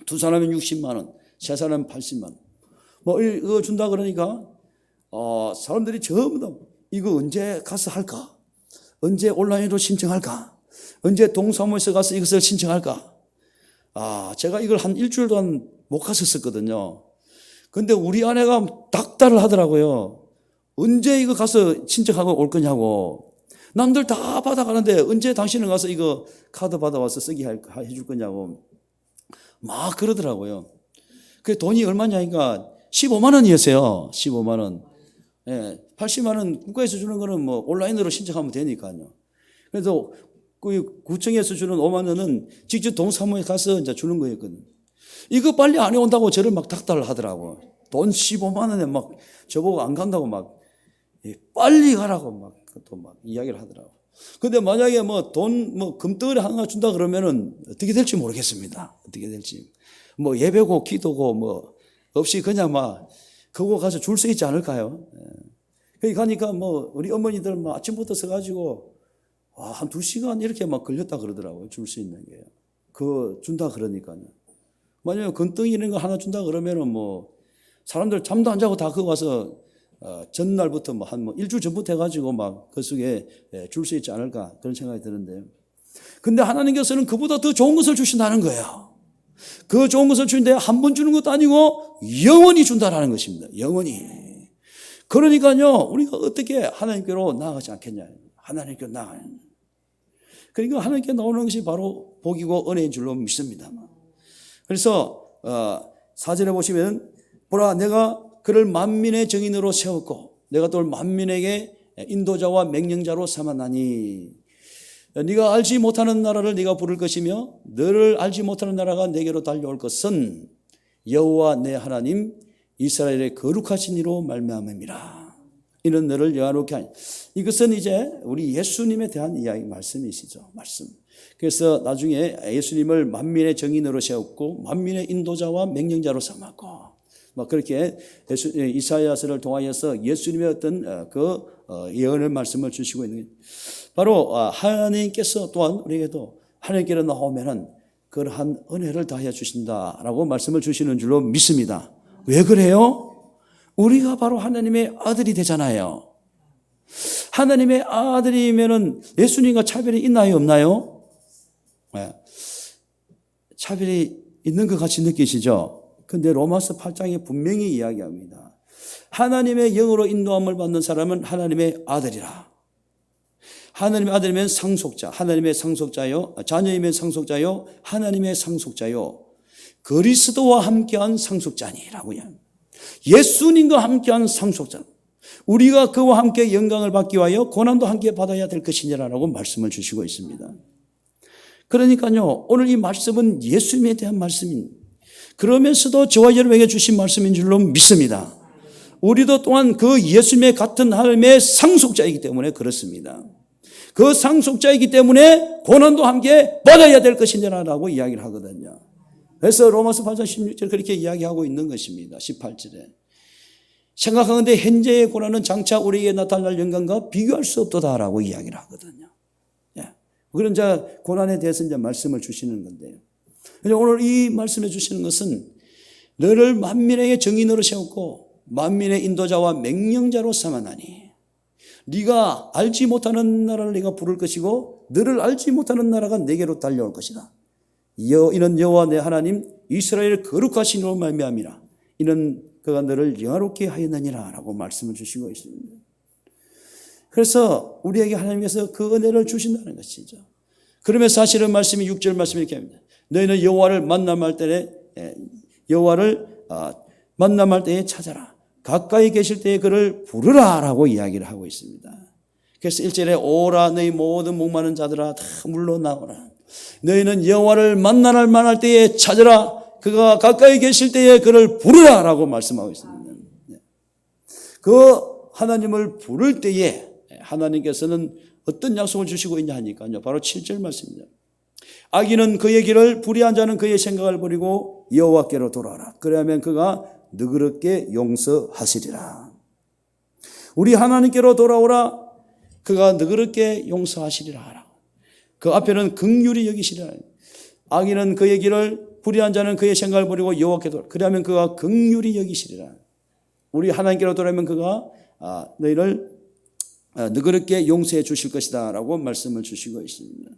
두 사람은 60만 원, 세 사람은 80만 원. 뭐 이거 준다 그러니까 사람들이 전부 다 이거 언제 가서 할까? 언제 온라인으로 신청할까? 언제 동사무소에 가서 이것을 신청할까? 제가 이걸 한 일주일 동안 못 갔었거든요. 근데 우리 아내가 닥달을 하더라고요. 언제 이거 가서 신청하고 올 거냐고. 남들 다 받아가는데 언제 당신은 가서 이거 카드 받아와서 쓰게 해줄 거냐고. 막 그러더라고요. 그 돈이 얼마냐니까 15만 원이었어요. 15만 원. 예, 80만 원 국가에서 주는 거는 뭐 온라인으로 신청하면 되니까요. 그래서 그 구청에서 주는 5만 원은 직접 동사무소에 가서 이제 주는 거였거든요. 이거 빨리 안 해온다고 저를 막 닥달을 하더라고. 돈 15만 원에 막 저보고 안 간다고 막 빨리 가라고 막 또 막 이야기를 하더라고. 근데 만약에 뭐 돈 뭐 금덩어리 하나 준다 그러면은 어떻게 될지 모르겠습니다. 어떻게 될지. 뭐 예배고 기도고 뭐 없이 그냥 막 그거 가서 줄 수 있지 않을까요? 거기 가니까 뭐 우리 어머니들 막 아침부터 서가지고 한 2시간 이렇게 막 걸렸다 그러더라고요. 줄 수 있는 게. 그거 준다 그러니까요. 만약에 금덩이 이런 거 하나 준다 그러면은 뭐 사람들 잠도 안 자고 다 그거 와서 전날부터 뭐 한 일주일 전부터 해가지고 막 그 속에 줄 수 있지 않을까 그런 생각이 드는데요. 근데 하나님께서는 그보다 더 좋은 것을 주신다는 거예요. 그 좋은 것을 주는데 한 번 주는 것도 아니고 영원히 준다라는 것입니다. 영원히. 그러니까요, 우리가 어떻게 하나님께로 나아가지 않겠냐. 하나님께로 나아가야. 그러니까 하나님께 나오는 것이 바로 복이고 은혜인 줄로 믿습니다. 그래서 4절에 보시면 보라 내가 그를 만민의 정인으로 세웠고 내가 또 만민에게 인도자와 맹령자로 삼았나니 네가 알지 못하는 나라를 네가 부를 것이며 너를 알지 못하는 나라가 내게로 달려올 것은 여호와 내 하나님 이스라엘의 거룩하신 이로 말미암음이라. 이는 너를 여호와롭게 하니. 이것은 이제 우리 예수님에 대한 이야기 말씀이시죠. 말씀. 그래서 나중에 예수님을 만민의 정인으로 세웠고 만민의 인도자와 맹령자로 삼았고 막 그렇게 이사야서를 통하여서 예수님의 어떤 그 예언의 말씀을 주시고 있는 게 바로 하나님께서 또한 우리에게도 하나님께로 나오면은 그러한 은혜를 다하여 주신다라고 말씀을 주시는 줄로 믿습니다. 왜 그래요? 우리가 바로 하나님의 아들이 되잖아요. 하나님의 아들이면은 예수님과 차별이 있나요, 없나요? 네. 차별이 있는 것 같이 느끼시죠? 근데 로마서 8장에 분명히 이야기합니다. 하나님의 영으로 인도함을 받는 사람은 하나님의 아들이라. 하나님의 아들이면 상속자, 하나님의 상속자요, 자녀이면 상속자요, 하나님의 상속자요, 그리스도와 함께한 상속자니라고요. 예수님과 함께한 상속자. 우리가 그와 함께 영광을 받기 위하여 고난도 함께 받아야 될 것이니라라고 말씀을 주시고 있습니다. 그러니까요, 오늘 이 말씀은 예수님에 대한 말씀입니다. 그러면서도 저와 여러분에게 주신 말씀인 줄로 믿습니다. 우리도 또한 그 예수님의 같은 하나님의 상속자이기 때문에 그렇습니다. 그 상속자이기 때문에 고난도 함께 받아야 될 것이냐라고 이야기를 하거든요. 그래서 로마서 8장 16절 그렇게 이야기하고 있는 것입니다. 18절에. 생각하건대 현재의 고난은 장차 우리에게 나타날 영광과 비교할 수 없도다라고 이야기를 하거든요. 그런 고난에 대해서 이제 말씀을 주시는 건데요. 오늘 이 말씀해 주시는 것은 너를 만민의 정인으로 세웠고 만민의 인도자와 맹령자로 삼아나니 네가 알지 못하는 나라를 네가 부를 것이고 너를 알지 못하는 나라가 내게로 달려올 것이다. 이는 여호와 내 하나님 이스라엘의 거룩하신 이로 말미암이라. 이는 그가 너를 영화롭게 하였느니라 라고 말씀을 주시고 있습니다. 그래서 우리에게 하나님께서 그 은혜를 주신다는 것이죠. 그러면 사실은 말씀이 6절 말씀이 이렇게 합니다. 너희는 여호와를 만남할 때에 찾아라. 가까이 계실 때에 그를 부르라라고 이야기를 하고 있습니다. 그래서 1절에 오라 너희 모든 목마른 자들아 다 물러나오라. 너희는 여호와를 만날 때에 찾으라. 그가 가까이 계실 때에 그를 부르라라고 말씀하고 있습니다. 그 하나님을 부를 때에 하나님께서는 어떤 약속을 주시고 있냐 하니까요. 바로 7절 말씀입니다. 악인은 그의 길을 불의한 자는 그의 생각을 버리고 여호와께로 돌아오라. 그러면 그가 너그럽게 용서하시리라. 우리 하나님께로 돌아오라. 그가 너그럽게 용서하시리라. 그 앞에는 긍휼히 여기시리라. 악인은 그의 길을, 불의한 자는 그의 생각을 버리고 여호와께 돌아. 그러면 그가 긍휼히 여기시리라. 우리 하나님께로 돌아오면 그가 너희를 너그럽게 용서해 주실 것이다 라고 말씀을 주시고 있습니다.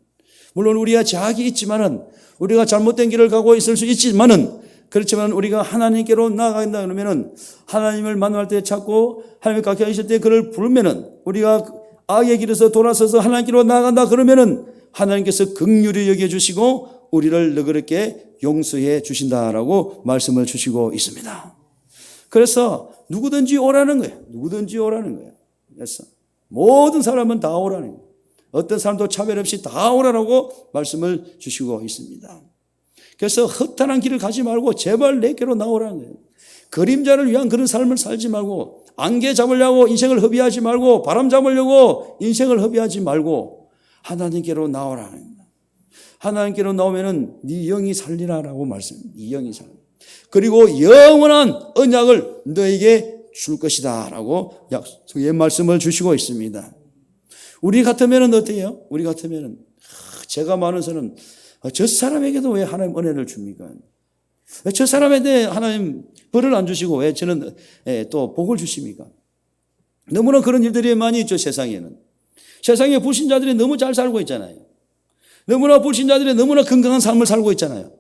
물론 우리가 자학이 있지만은, 우리가 잘못된 길을 가고 있을 수 있지만은, 그렇지만 우리가 하나님께로 나아간다 그러면은, 하나님을 만날 때 찾고 하나님이 가까이 있을 때 그를 부르면은, 우리가 악의 길에서 돌아서서 하나님께로 나아간다 그러면은 하나님께서 긍휼히 여겨 주시고 우리를 너그럽게 용서해 주신다라고 말씀을 주시고 있습니다. 그래서 누구든지 오라는 거예요. 누구든지 오라는 거예요. 그래서 모든 사람은 다 오라는 거예요. 어떤 사람도 차별 없이 다 오라라고 말씀을 주시고 있습니다. 그래서 허탄한 길을 가지 말고 제발 내게로 나오라는 거예요. 그림자를 위한 그런 삶을 살지 말고, 안개 잡으려고 인생을 허비하지 말고, 바람 잡으려고 인생을 허비하지 말고 하나님께로 나오라는 겁니다. 하나님께로 나오면은 네 영이 살리라라고 말씀합니다. 네 영이 살리라. 그리고 영원한 언약을 너에게 줄 것이다 라고 약속의 말씀을 주시고 있습니다. 우리 같으면은 어때요? 우리 같으면은 제가 많은 사람, 저 사람에게도 왜 하나님 은혜를 줍니까? 왜 저 사람에 대해 하나님 벌을 안 주시고 왜 저는 또 복을 주십니까? 너무나 그런 일들이 많이 있죠. 세상에는. 세상에 불신자들이 너무 잘 살고 있잖아요. 너무나 불신자들이 너무나 건강한 삶을 살고 있잖아요.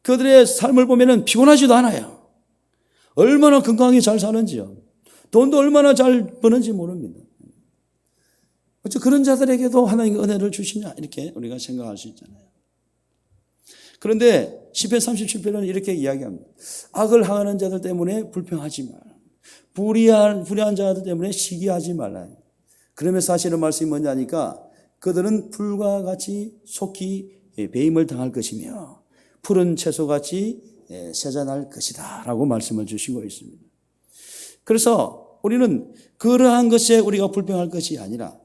그들의 삶을 보면은 피곤하지도 않아요. 얼마나 건강하게 잘 사는지요. 돈도 얼마나 잘 버는지 모릅니다. 어째 그런 자들에게도 하나님의 은혜를 주시냐 이렇게 우리가 생각할 수 있잖아요. 그런데 시편 37편은 이렇게 이야기합니다. 악을 행하는 자들 때문에 불평하지 마라. 불의한 자들 때문에 시기하지 말라. 그러면서 하시는 말씀이 뭐냐니까 그들은 풀과 같이 속히 배임을 당할 것이며 푸른 채소같이 세잔할 것이다 라고 말씀을 주시고 있습니다. 그래서 우리는 그러한 것에 우리가 불평할 것이 아니라,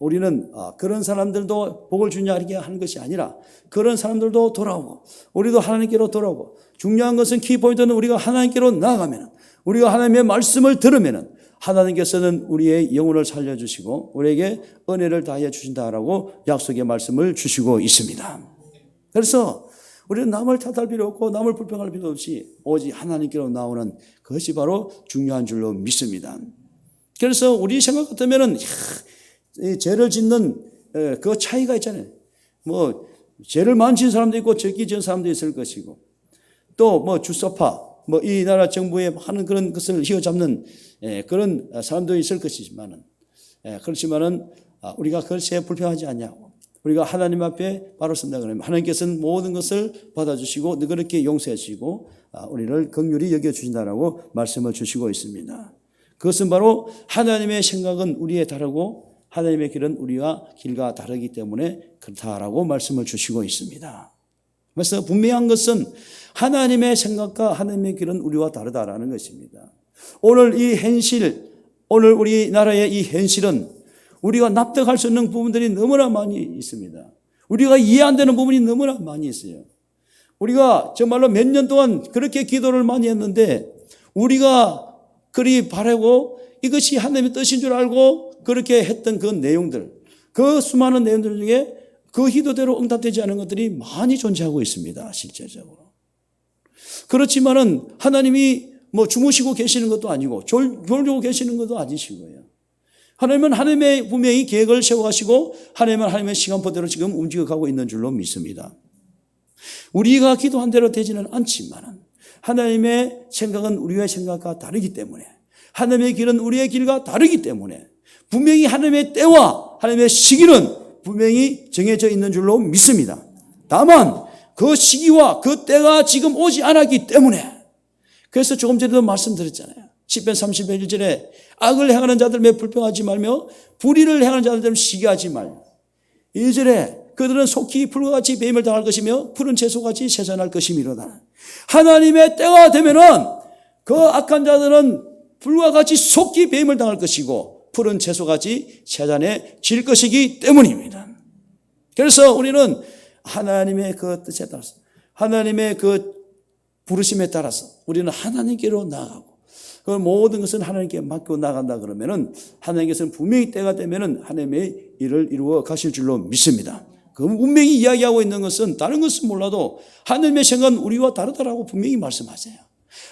우리는 그런 사람들도 복을 주냐 이렇게 하는 것이 아니라 그런 사람들도 돌아오고 우리도 하나님께로 돌아오고, 중요한 것은 키포인트는 우리가 하나님께로 나아가면, 우리가 하나님의 말씀을 들으면 하나님께서는 우리의 영혼을 살려주시고 우리에게 은혜를 다해 주신다라고 약속의 말씀을 주시고 있습니다. 그래서 우리는 남을 탓할 필요 없고 남을 불평할 필요 없이 오직 하나님께로 나오는 그것이 바로 중요한 줄로 믿습니다. 그래서 우리 생각 같으면은 죄를 짓는 그 차이가 있잖아요. 뭐 죄를 많이 지은 사람도 있고 적게 지은 사람도 있을 것이고, 또 뭐 주사파, 뭐 이 나라 정부에 하는 그런 것을 휘어잡는 그런 사람도 있을 것이지만은, 그렇지만은 우리가 그것에 불평하지 않냐고, 우리가 하나님 앞에 바로 선다 그러면 하나님께서는 모든 것을 받아주시고 너그럽게 용서해 주시고 우리를 긍휼히 여겨주신다라고 말씀을 주시고 있습니다. 그것은 바로 하나님의 생각은 우리에 다르고 하나님의 길은 우리와 길과 다르기 때문에 그렇다라고 말씀을 주시고 있습니다. 그래서 분명한 것은 하나님의 생각과 하나님의 길은 우리와 다르다라는 것입니다. 오늘 이 현실, 오늘 우리나라의 이 현실은 우리가 납득할 수 있는 부분들이 너무나 많이 있습니다. 우리가 이해 안 되는 부분이 너무나 많이 있어요. 우리가 정말로 몇 년 동안 그렇게 기도를 많이 했는데 우리가 그리 바라고 이것이 하나님의 뜻인 줄 알고 그렇게 했던 그 내용들, 그 수많은 내용들 중에 그 희도대로 응답되지 않은 것들이 많이 존재하고 있습니다. 실제적으로. 그렇지만은 하나님이 뭐 주무시고 계시는 것도 아니고 졸고 계시는 것도 아니시고요. 하나님은 하나님의 분명히 계획을 세워가시고 하나님은 하나님의 시간표대로 지금 움직여가고 있는 줄로 믿습니다. 우리가 기도한 대로 되지는 않지만 하나님의 생각은 우리의 생각과 다르기 때문에, 하나님의 길은 우리의 길과 다르기 때문에 분명히 하나님의 때와 하나님의 시기는 분명히 정해져 있는 줄로 믿습니다. 다만 그 시기와 그 때가 지금 오지 않았기 때문에, 그래서 조금 전에도 말씀드렸잖아요. 시편 31절에 악을 행하는 자들 불평하지 말며 불의를 행하는 자들 시기하지 말며, 2절에 그들은 속히 풀과 같이 배임을 당할 것이며 푸른 채소같이 세잔할 것이미로다. 하나님의 때가 되면은 그 악한 자들은 불과 같이 속히 배임을 당할 것이고 푸른 채소같이 세잔해질 것이기 때문입니다. 그래서 우리는 하나님의 그 뜻에 따라서, 하나님의 그 부르심에 따라서 우리는 하나님께로 나아가고, 그 모든 것은 하나님께 맡고 나간다 그러면은 하나님께서는 분명히 때가 되면은 하나님의 일을 이루어 가실 줄로 믿습니다. 그 분명히 이야기하고 있는 것은 다른 것은 몰라도 하나님의 생각은 우리와 다르다라고 분명히 말씀하세요.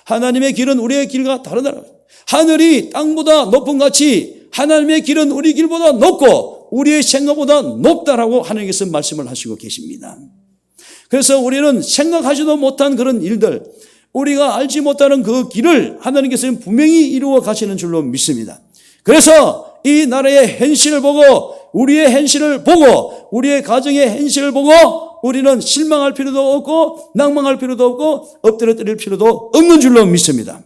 하나님의 길은 우리의 길과 다르다라고. 하늘이 땅보다 높은 같이 하나님의 길은 우리 길보다 높고 우리의 생각보다 높다라고 하나님께서 말씀을 하시고 계십니다. 그래서 우리는 생각하지도 못한 그런 일들, 우리가 알지 못하는 그 길을 하나님께서는 분명히 이루어 가시는 줄로 믿습니다. 그래서 이 나라의 현실을 보고 우리의 현실을 보고 우리의 가정의 현실을 보고 우리는 실망할 필요도 없고 낭망할 필요도 없고 엎드려뜨릴 필요도 없는 줄로 믿습니다.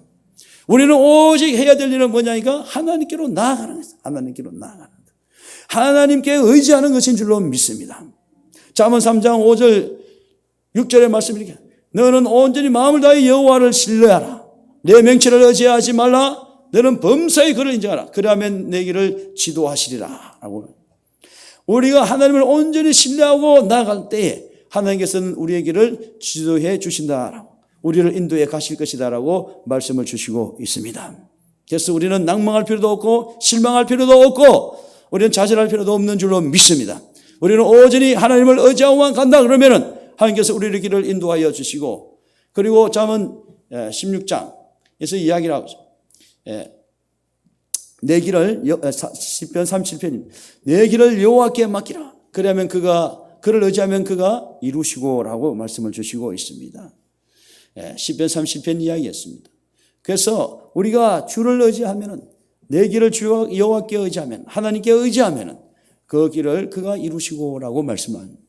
우리는 오직 해야 될 일은 뭐냐니까 하나님께로 나아가는 것입니다. 하나님께로 나아가는 것. 하나님께 의지하는 것인 줄로 믿습니다. 잠언 3장 5절 6절의 말씀이 이렇게 너는 온전히 마음을 다해 여호와를 신뢰하라. 내 명철을 의지하지 말라. 너는 범사의 그를 인정하라. 그러면 내 길을 지도하시리라. 라고. 우리가 하나님을 온전히 신뢰하고 나아갈 때에 하나님께서는 우리의 길을 지도해 주신다라고. 우리를 인도해 가실 것이다라고 말씀을 주시고 있습니다. 그래서 우리는 낭망할 필요도 없고 실망할 필요도 없고 우리는 좌절할 필요도 없는 줄로 믿습니다. 우리는 오전히 하나님을 의지하고만 간다 그러면은 하나님께서 우리의 길을 인도하여 주시고 그리고 잠언 16장에서 이야기를 하고 내 길을 시편 37편입니다. 내 길을 여호와께 맡기라. 그러면 그를 의지하면 그가 이루시고라고 말씀을 주시고 있습니다. 시편 30편 이야기였습니다. 그래서 우리가 주를 의지하면은 내 길을 주 여호와께 의지하면 하나님께 의지하면은 그 길을 그가 이루시고라고 말씀합니다.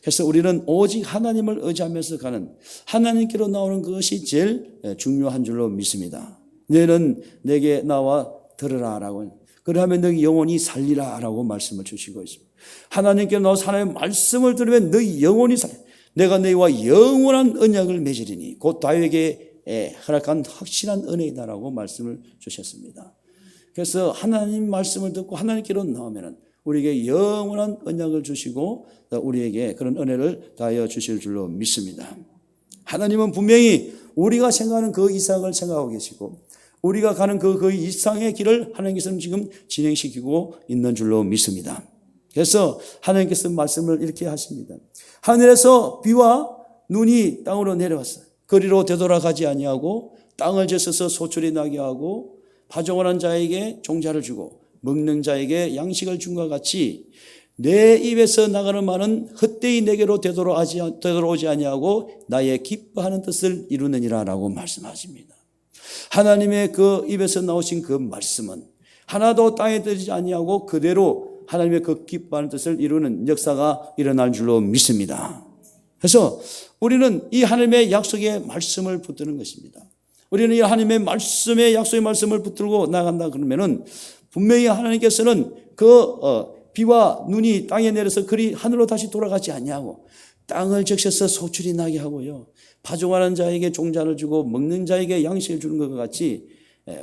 그래서 우리는 오직 하나님을 의지하면서 가는 하나님께로 나오는 것이 제일 중요한 줄로 믿습니다. 너는 내게 나와 들으라라고. 그러면 너희 영혼이 살리라라고 말씀을 주시고 있습니다. 하나님께 나와서 하나님의 말씀을 들으면 너희 영혼이 살리라. 내가 너희와 영원한 언약을 맺으리니 곧 다윗에게 허락한 확실한 은혜이다라고 말씀을 주셨습니다. 그래서 하나님 말씀을 듣고 하나님께로 나오면은 우리에게 영원한 언약을 주시고 우리에게 그런 은혜를 다하여 주실 줄로 믿습니다. 하나님은 분명히 우리가 생각하는 그 이상을 생각하고 계시고 우리가 가는 그 이상의 길을 하나님께서는 지금 진행시키고 있는 줄로 믿습니다. 그래서 하나님께서 말씀을 이렇게 하십니다. 하늘에서 비와 눈이 땅으로 내려왔어요. 거리로 되돌아가지 아니하고 땅을 제쳐서 소출이 나게 하고 파종하는 자에게 종자를 주고 먹는 자에게 양식을 준 것 같이 내 입에서 나가는 말은 헛되이 내게로 되돌아오지 아니하고 나의 기뻐하는 뜻을 이루느니라 라고 말씀하십니다. 하나님의 그 입에서 나오신 그 말씀은 하나도 땅에 떨어지지 아니하고 그대로 하나님의 그 기뻐하는 뜻을 이루는 역사가 일어날 줄로 믿습니다. 그래서 우리는 이 하나님의 약속의 말씀을 붙드는 것입니다. 우리는 이 하나님의 말씀의 약속의 말씀을 붙들고 나간다 그러면은 분명히 하나님께서는 비와 눈이 땅에 내려서 그리 하늘로 다시 돌아가지 않냐고 땅을 적셔서 소출이 나게 하고요. 파종하는 자에게 종자를 주고 먹는 자에게 양식을 주는 것 같이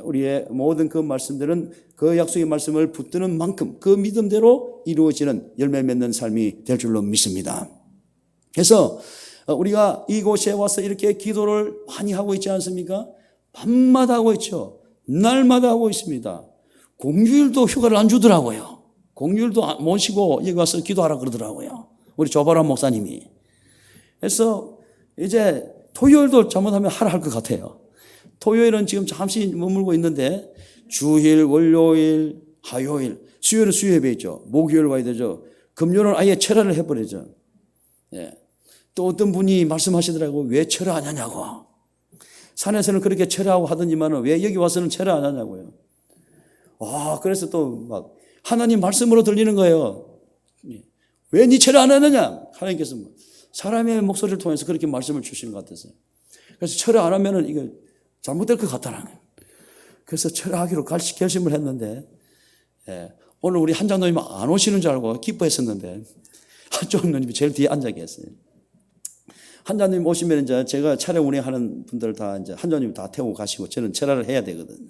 우리의 모든 그 말씀들은 그 약속의 말씀을 붙드는 만큼 그 믿음대로 이루어지는 열매 맺는 삶이 될 줄로 믿습니다. 그래서 우리가 이곳에 와서 이렇게 기도를 많이 하고 있지 않습니까? 밤마다 하고 있죠. 날마다 하고 있습니다. 공휴일도 휴가를 안 주더라고요. 공휴일도 모시고 여기 와서 기도하라 그러더라고요. 우리 조바람 목사님이. 그래서 이제 토요일도 잘못하면 하라 할 것 같아요. 토요일은 지금 잠시 머물고 있는데 주일, 월요일, 화요일, 수요일은 수요예배 있죠. 목요일 와야 되죠. 금요일은 아예 철야를 해버리죠. 예. 또 어떤 분이 말씀하시더라고요. 왜 철야 안 하냐고. 산에서는 그렇게 철야하고 하더니만 왜 여기 와서는 철야 안 하냐고요. 그래서 또 막 하나님 말씀으로 들리는 거예요. 왜 니 철야 안 하느냐? 하나님께서 사람의 목소리를 통해서 그렇게 말씀을 주시는 것 같았어요. 그래서 철야 안 하면은 이거 잘못될 것 같다는 거예요. 그래서 철야하기로 결심을 했는데, 오늘 우리 한장로님 안 오시는 줄 알고 기뻐했었는데, 한장로님이 제일 뒤에 앉아 계세요. 한장로님 오시면 이제 제가 차량 운행하는 분들 다 이제 한장로님 다 태우고 가시고 저는 철야를 해야 되거든요.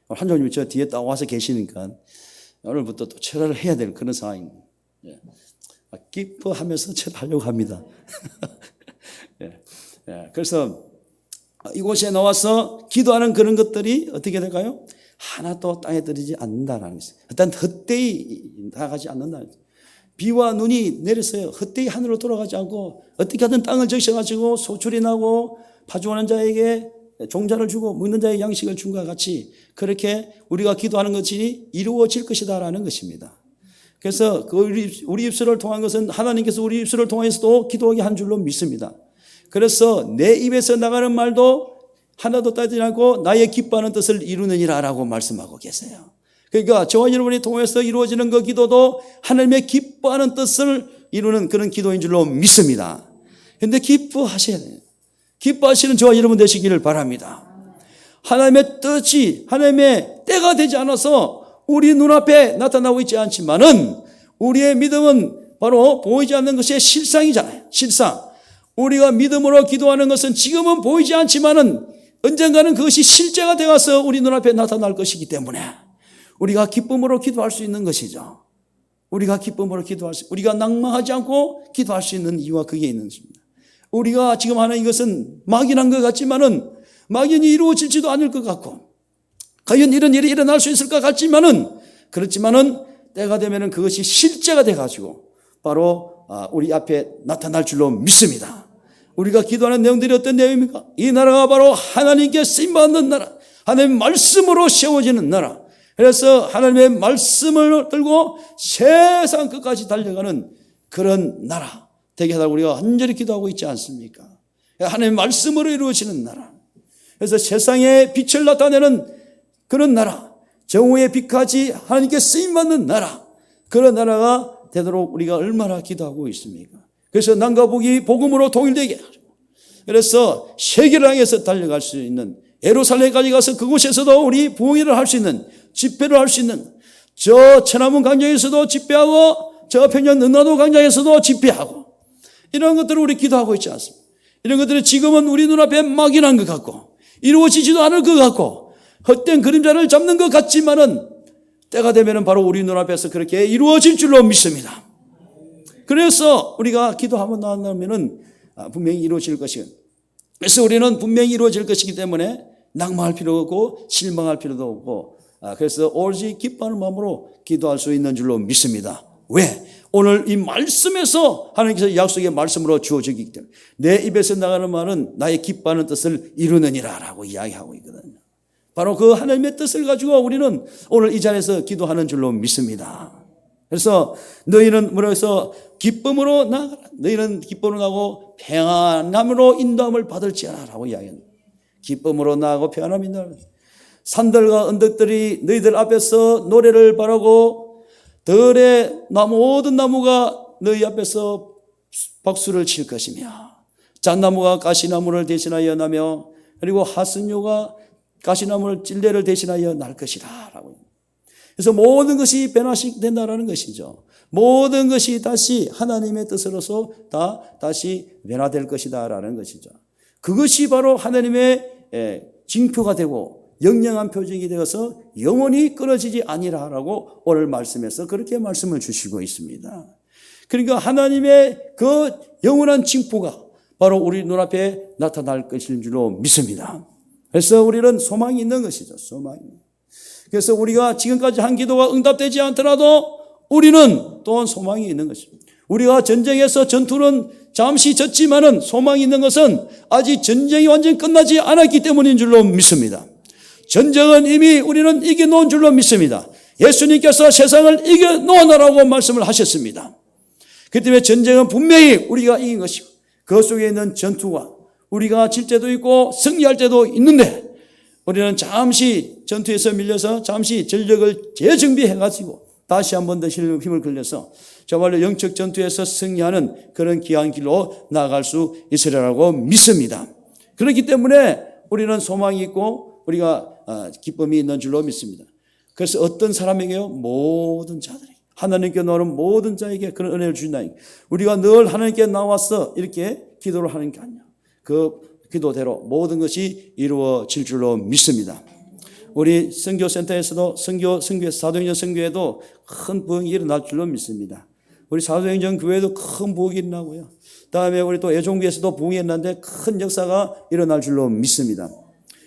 한장로님이 저 뒤에 딱 와서 계시니까 오늘부터 또 철야를 해야 될 그런 상황입니다. 기뻐하면서 철야하려고 합니다. 그래서 이곳에 나와서 기도하는 그런 것들이 어떻게 될까요? 하나도 땅에 떨어지지 않는다라는 것이에요. 일단 헛되이 나가지 않는다는 것이에요. 비와 눈이 내렸어요. 헛되이 하늘로 돌아가지 않고 어떻게 하든 땅을 적셔가지고 소출이 나고 파주하는 자에게 종자를 주고 먹는 자에게 양식을 준 것과 같이 그렇게 우리가 기도하는 것이 이루어질 것이다라는 것입니다. 그래서 우리 입술을 통한 것은 하나님께서 우리 입술을 통해서도 기도하게 한 줄로 믿습니다. 그래서 내 입에서 나가는 말도 하나도 따지지 않고 나의 기뻐하는 뜻을 이루느니라 라고 말씀하고 계세요. 그러니까 저와 여러분이 통해서 이루어지는 그 기도도 하나님의 기뻐하는 뜻을 이루는 그런 기도인 줄로 믿습니다. 그런데 기뻐하셔야 돼요. 기뻐하시는 저와 여러분 되시기를 바랍니다. 하나님의 뜻이 하나님의 때가 되지 않아서 우리 눈앞에 나타나고 있지 않지만은 우리의 믿음은 바로 보이지 않는 것의 실상이잖아요. 실상. 우리가 믿음으로 기도하는 것은 지금은 보이지 않지만은 언젠가는 그것이 실제가 되어서 우리 눈앞에 나타날 것이기 때문에 우리가 기쁨으로 기도할 수 있는 것이죠. 우리가 기쁨으로 우리가 낭망하지 않고 기도할 수 있는 이유가 그게 있는 것입니다. 우리가 지금 하는 이것은 막연한 것 같지만은 막연히 이루어질지도 않을 것 같고 과연 이런 일이 일어날 수 있을 것 같지만은 그렇지만은 때가 되면은 그것이 실제가 돼가지고 바로 우리 앞에 나타날 줄로 믿습니다. 우리가 기도하는 내용들이 어떤 내용입니까? 이 나라가 바로 하나님께 쓰임받는 나라, 하나님의 말씀으로 세워지는 나라. 그래서 하나님의 말씀을 들고 세상 끝까지 달려가는 그런 나라 되게 하다고 우리가 간절히 기도하고 있지 않습니까? 하나님의 말씀으로 이루어지는 나라. 그래서 세상에 빛을 나타내는 그런 나라, 정오의 빛까지 하나님께 쓰임받는 나라, 그런 나라가 되도록 우리가 얼마나 기도하고 있습니까? 그래서 남과 북이 복음으로 통일되게 하고 그래서 세계를 향해서 달려갈 수 있는 예루살렘까지 가서 그곳에서도 우리 부흥회를 할 수 있는 집회를 할 수 있는 저 천안문 광장에서도 집회하고 저 평양 능라도 광장에서도 집회하고 이런 것들을 우리 기도하고 있지 않습니까? 이런 것들이 지금은 우리 눈앞에 막연한 것 같고 이루어지지도 않을 것 같고 헛된 그림자를 잡는 것 같지만은 때가 되면은 바로 우리 눈앞에서 그렇게 이루어질 줄로 믿습니다. 그래서 우리가 기도하면 나온다면은 분명히 이루어질 것이고 그래서 우리는 분명히 이루어질 것이기 때문에 낭망할 필요가 없고 실망할 필요도 없고 그래서 오로지 기뻐하는 마음으로 기도할 수 있는 줄로 믿습니다. 왜? 오늘 이 말씀에서 하나님께서 약속의 말씀으로 주어지기 때문에 내 입에서 나가는 말은 나의 기뻐하는 뜻을 이루느니라 라고 이야기하고 있거든요. 바로 그 하나님의 뜻을 가지고 우리는 오늘 이 자리에서 기도하는 줄로 믿습니다. 그래서 너희는 뭐라 해서 기쁨으로 나가라. 너희는 기쁨으로 나가고 평안함으로 인도함을 받을지어라 라고 이야기합니다. 기쁨으로 나가고 평안함 인도함을 산들과 언덕들이 너희들 앞에서 노래를 바라고 들의 모든 나무가 너희 앞에서 박수를 칠 것이며 잣나무가 가시나무를 대신하여 나며 그리고 하승료가 가시나무를 찔레를 대신하여 날 것이다 라고. 그래서 모든 것이 변화된다라는 것이죠. 모든 것이 다시 하나님의 뜻으로서 다시 변화될 것이다 라는 것이죠. 그것이 바로 하나님의 징표가 되고 영영한 표징이 되어서 영원히 끊어지지 아니라라고 오늘 말씀에서 그렇게 말씀을 주시고 있습니다. 그러니까 하나님의 그 영원한 징표가 바로 우리 눈앞에 나타날 것인 줄로 믿습니다. 그래서 우리는 소망이 있는 것이죠. 소망이. 그래서 우리가 지금까지 한 기도가 응답되지 않더라도 우리는 또한 소망이 있는 것입니다. 우리가 전쟁에서 전투는 잠시 졌지만은 소망이 있는 것은 아직 전쟁이 완전히 끝나지 않았기 때문인 줄로 믿습니다. 전쟁은 이미 우리는 이겨놓은 줄로 믿습니다. 예수님께서 세상을 이겨놓으라고 말씀을 하셨습니다. 그렇기 때문에 전쟁은 분명히 우리가 이긴 것이고 그 속에 있는 전투가 우리가 질 때도 있고 승리할 때도 있는데 우리는 잠시 전투에서 밀려서 잠시 전력을 재정비해가지고 다시 한 번 더 힘을 걸려서 정말로 영적 전투에서 승리하는 그런 귀한 길로 나아갈 수 있으리라고 믿습니다. 그렇기 때문에 우리는 소망이 있고 우리가 기쁨이 있는 줄로 믿습니다. 그래서 어떤 사람에게요? 모든 자들에게 하나님께 나오는 모든 자에게 그런 은혜를 주신다니 우리가 늘 하나님께 나와서 이렇게 기도를 하는 게 아니야. 그 기도대로 모든 것이 이루어질 줄로 믿습니다. 우리 선교센터에서도 사도행전 선교에도 큰 부흥이 일어날 줄로 믿습니다. 우리 사도행전 교회도 큰 부흥이 일어나고요. 다음에 우리 또 애종교에서도 부흥이 일어났는데 큰 역사가 일어날 줄로 믿습니다.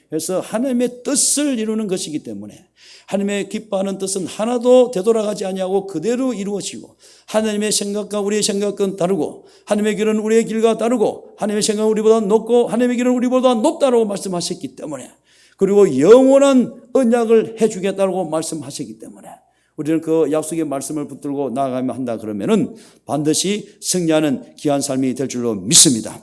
그래서 하나님의 뜻을 이루는 것이기 때문에 하나님의 기뻐하는 뜻은 하나도 되돌아가지 아니하고 그대로 이루어지고 하나님의 생각과 우리의 생각은 다르고 하나님의 길은 우리의 길과 다르고 하나님의 생각은 우리보다 높고 하나님의 길은 우리보다 높다라고 말씀하셨기 때문에 그리고 영원한 언약을 해주겠다고 말씀하셨기 때문에 우리는 그 약속의 말씀을 붙들고 나아가면 한다 그러면은 반드시 승리하는 귀한 삶이 될 줄로 믿습니다.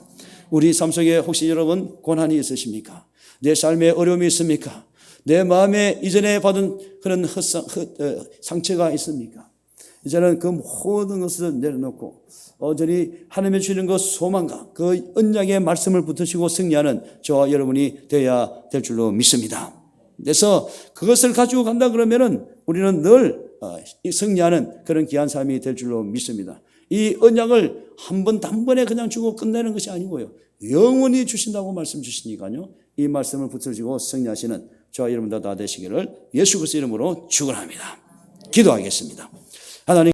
우리 삶 속에 혹시 여러분 고난이 있으십니까? 내 삶에 어려움이 있습니까? 내 마음에 이전에 받은 그런 상처가 있습니까? 이제는 그 모든 것을 내려놓고 온전히 하나님의 주시는 그 소망과 그 언약의 말씀을 붙드시고 승리하는 저와 여러분이 되어야 될 줄로 믿습니다. 그래서 그것을 가지고 간다 그러면은 우리는 늘 승리하는 그런 귀한 삶이 될 줄로 믿습니다. 이 언약을 한 번 단번에 그냥 주고 끝내는 것이 아니고요. 영원히 주신다고 말씀 주시니까요. 이 말씀을 붙들고 승리하시는 저와 여러분 다 되시기를 예수 그리스도 이름으로 축원합니다. 기도하겠습니다. 하나님